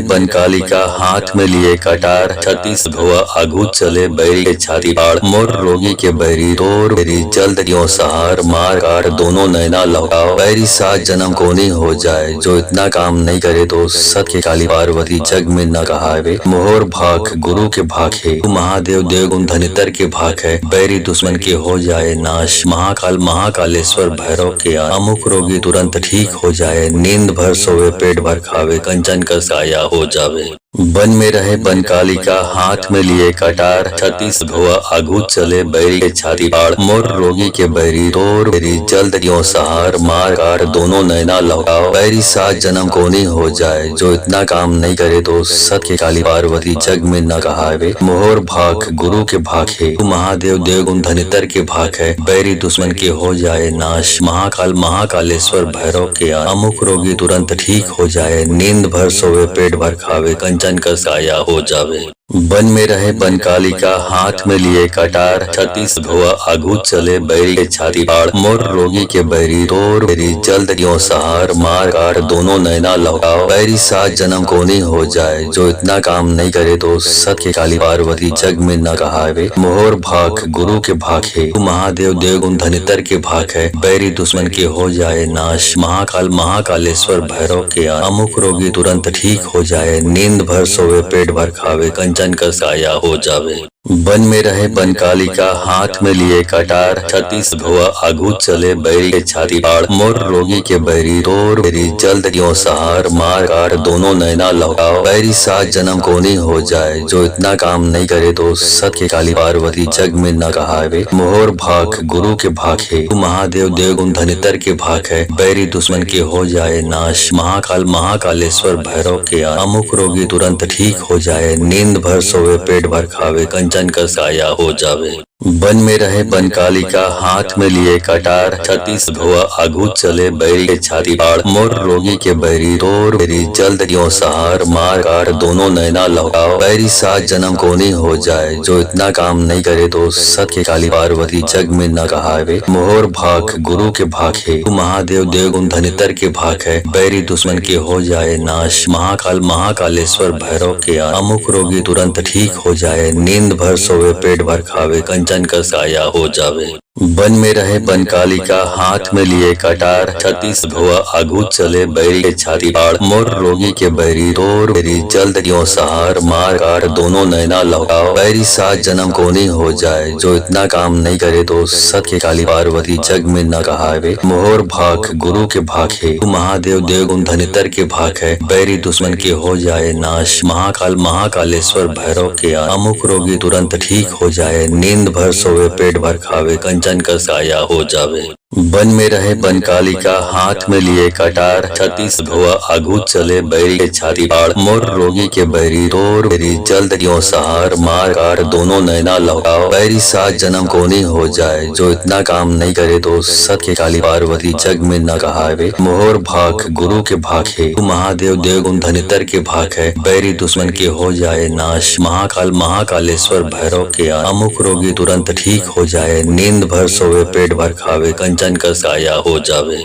बनकालिका हाथ में लिए कटार, छत्तीस भुआ आगू चले बैरी के छाती पाड़, मोर रोगी के बैरी तोर बैरी जल्द क्यों सहार, मार कार दोनों नैना लौटाओ, बैरी सात जन्म कोनी हो जाए, जो इतना काम नहीं करे तो सत के काली पार्वती जग में न कहावे, मोहर भाग गुरु के भाग है, महादेव देवगुण धनितर के भाग है, बैरी दुश्मन के हो जाए नाश, महाकाल महाकालेश्वर भैरव के अमुक रोगी तुरंत ठीक हो जाए, नींद भर सोवे पेट भर खावे, कंचन का साया हो जावे। वन में रहे बनकालिका हाथ में लिए कटार, छत्तीस भुआ आगू चले बैरी के छाती पाड़, मोर रोगी के बैरी तोर बैरी जल्द क्यों सहार, मार कार दोनों नैना लौटाओ, बैरी सात जन्म कोनी हो जाए, जो इतना काम नहीं करे तो सत के काली पार्वती जग में न कहावे, मोहर भाग गुरु के भाग है, महादेव देवगुण धनितर के भाग है, बैरी दुश्मन के हो जाए नाश, महाकाल महाकालेश्वर भैरव के अमुक रोगी तुरंत ठीक हो जाए, नींद भर सोवे पेट भर खावे, कंचन का साया हो जावे। वन में रहे बनकालिका हाथ में लिए कटार, छत्तीस भुआ आगू चले बैरी के छाती पाड़, मोर रोगी के बैरी तोर बैरी जल्द क्यों सहार, मार कार दोनों नैना लौटाओ, बैरी सात जन्म कोनी हो जाए, जो इतना काम नहीं करे तो सत के काली पार्वती जग में न कहावे, मोहर भाग गुरु के भाग है, महादेव देवगुण धनितर के भाग है, बैरी दुश्मन के हो जाए नाश, महाकाल महाकालेश्वर भैरव के अमुक रोगी तुरंत ठीक हो जाए, नींद भर सोवे पेट भर खावे, कंचन का साया हो जावे। वन में रहे बनकालिका हाथ में लिए कटार, छत्तीस भुआ आगू चले बैरी के छाती पाड़, मोर रोगी के बैरी तोर बैरी जल्द क्यों सहार, मार कार दोनों नैना लौटाओ, बैरी सात जन्म कोनी हो जाए, जो इतना काम नहीं करे तो सत के काली पार्वती जग में न कहावे, मोहर भाग गुरु के भाग है, महादेव देवगुण धनितर के भाग है, बैरी दुश्मन के हो जाए नाश, महाकाल महाकालेश्वर भैरव के अमुक रोगी तुरंत ठीक हो जाए, नींद भर सोवे पेट भर खावे, कंचन का साया हो जावे। वन में रहे बनकालिका हाथ में लिए कटार, छत्तीस भुआ आगू चले बैरी के छाती पाड़, मोर रोगी के बैरी तोर बैरी जल्द क्यों सहार, मार कार दोनों नैना लौटाओ, बैरी सात जन्म कोनी हो जाए, जो इतना काम नहीं करे तो सत के काली पार्वती जग में न कहावे, मोहर भाग गुरु के भाग है, महादेव देवगुण धनितर के भाग है, बैरी दुश्मन के हो जाए नाश, महाकाल महाकालेश्वर भैरव के अमुक रोगी तुरंत ठीक हो जाए, नींद भर सोवे पेट भर खावे, कंचन का साया हो जावे। वन में रहे बनकालिका हाथ में लिए कटार, छत्तीस भुआ आगू चले बैरी के छाती पाड़, मोर रोगी के बैरी तोर बैरी जल्द क्यों सहार, मार कार दोनों नैना लौटाओ, बैरी सात जन्म कोनी हो जाए, जो इतना काम नहीं करे तो सत के काली पार्वती जग में न कहावे, मोहर भाग गुरु के भाग है, महादेव देवगुण धनितर के भाग है, बैरी दुश्मन के हो जाए नाश, महाकाल महाकालेश्वर भैरव के अमुक रोगी तुरंत ठीक हो जाए, नींद भर सोवे पेट भर खावे, कंचन का साया हो जावे। वन में रहे बनकालिका हाथ में लिए कटार, छत्तीस भुआ आगू चले बैरी के छाती पाड़, मोर रोगी के बैरी तोर बैरी जल्द क्यों सहार, मार कार दोनों नैना लौटाओ, बैरी सात जन्म कोनी हो जाए, जो इतना काम नहीं करे तो सत के काली पार्वती जग में न कहावे, मोहर भाग गुरु के भाग है, महादेव देवगुण धनितर के भाग है, बैरी दुश्मन के हो जाए नाश, महाकाल महाकालेश्वर भैरव के अमुक रोगी तुरंत ठीक हो जाए, नींद भर सोवे पेट भर खावे, कंचन का साया हो जावे।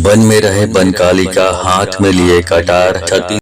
वन में रहे बनकालिका हाथ में लिए कटार, छत्तीस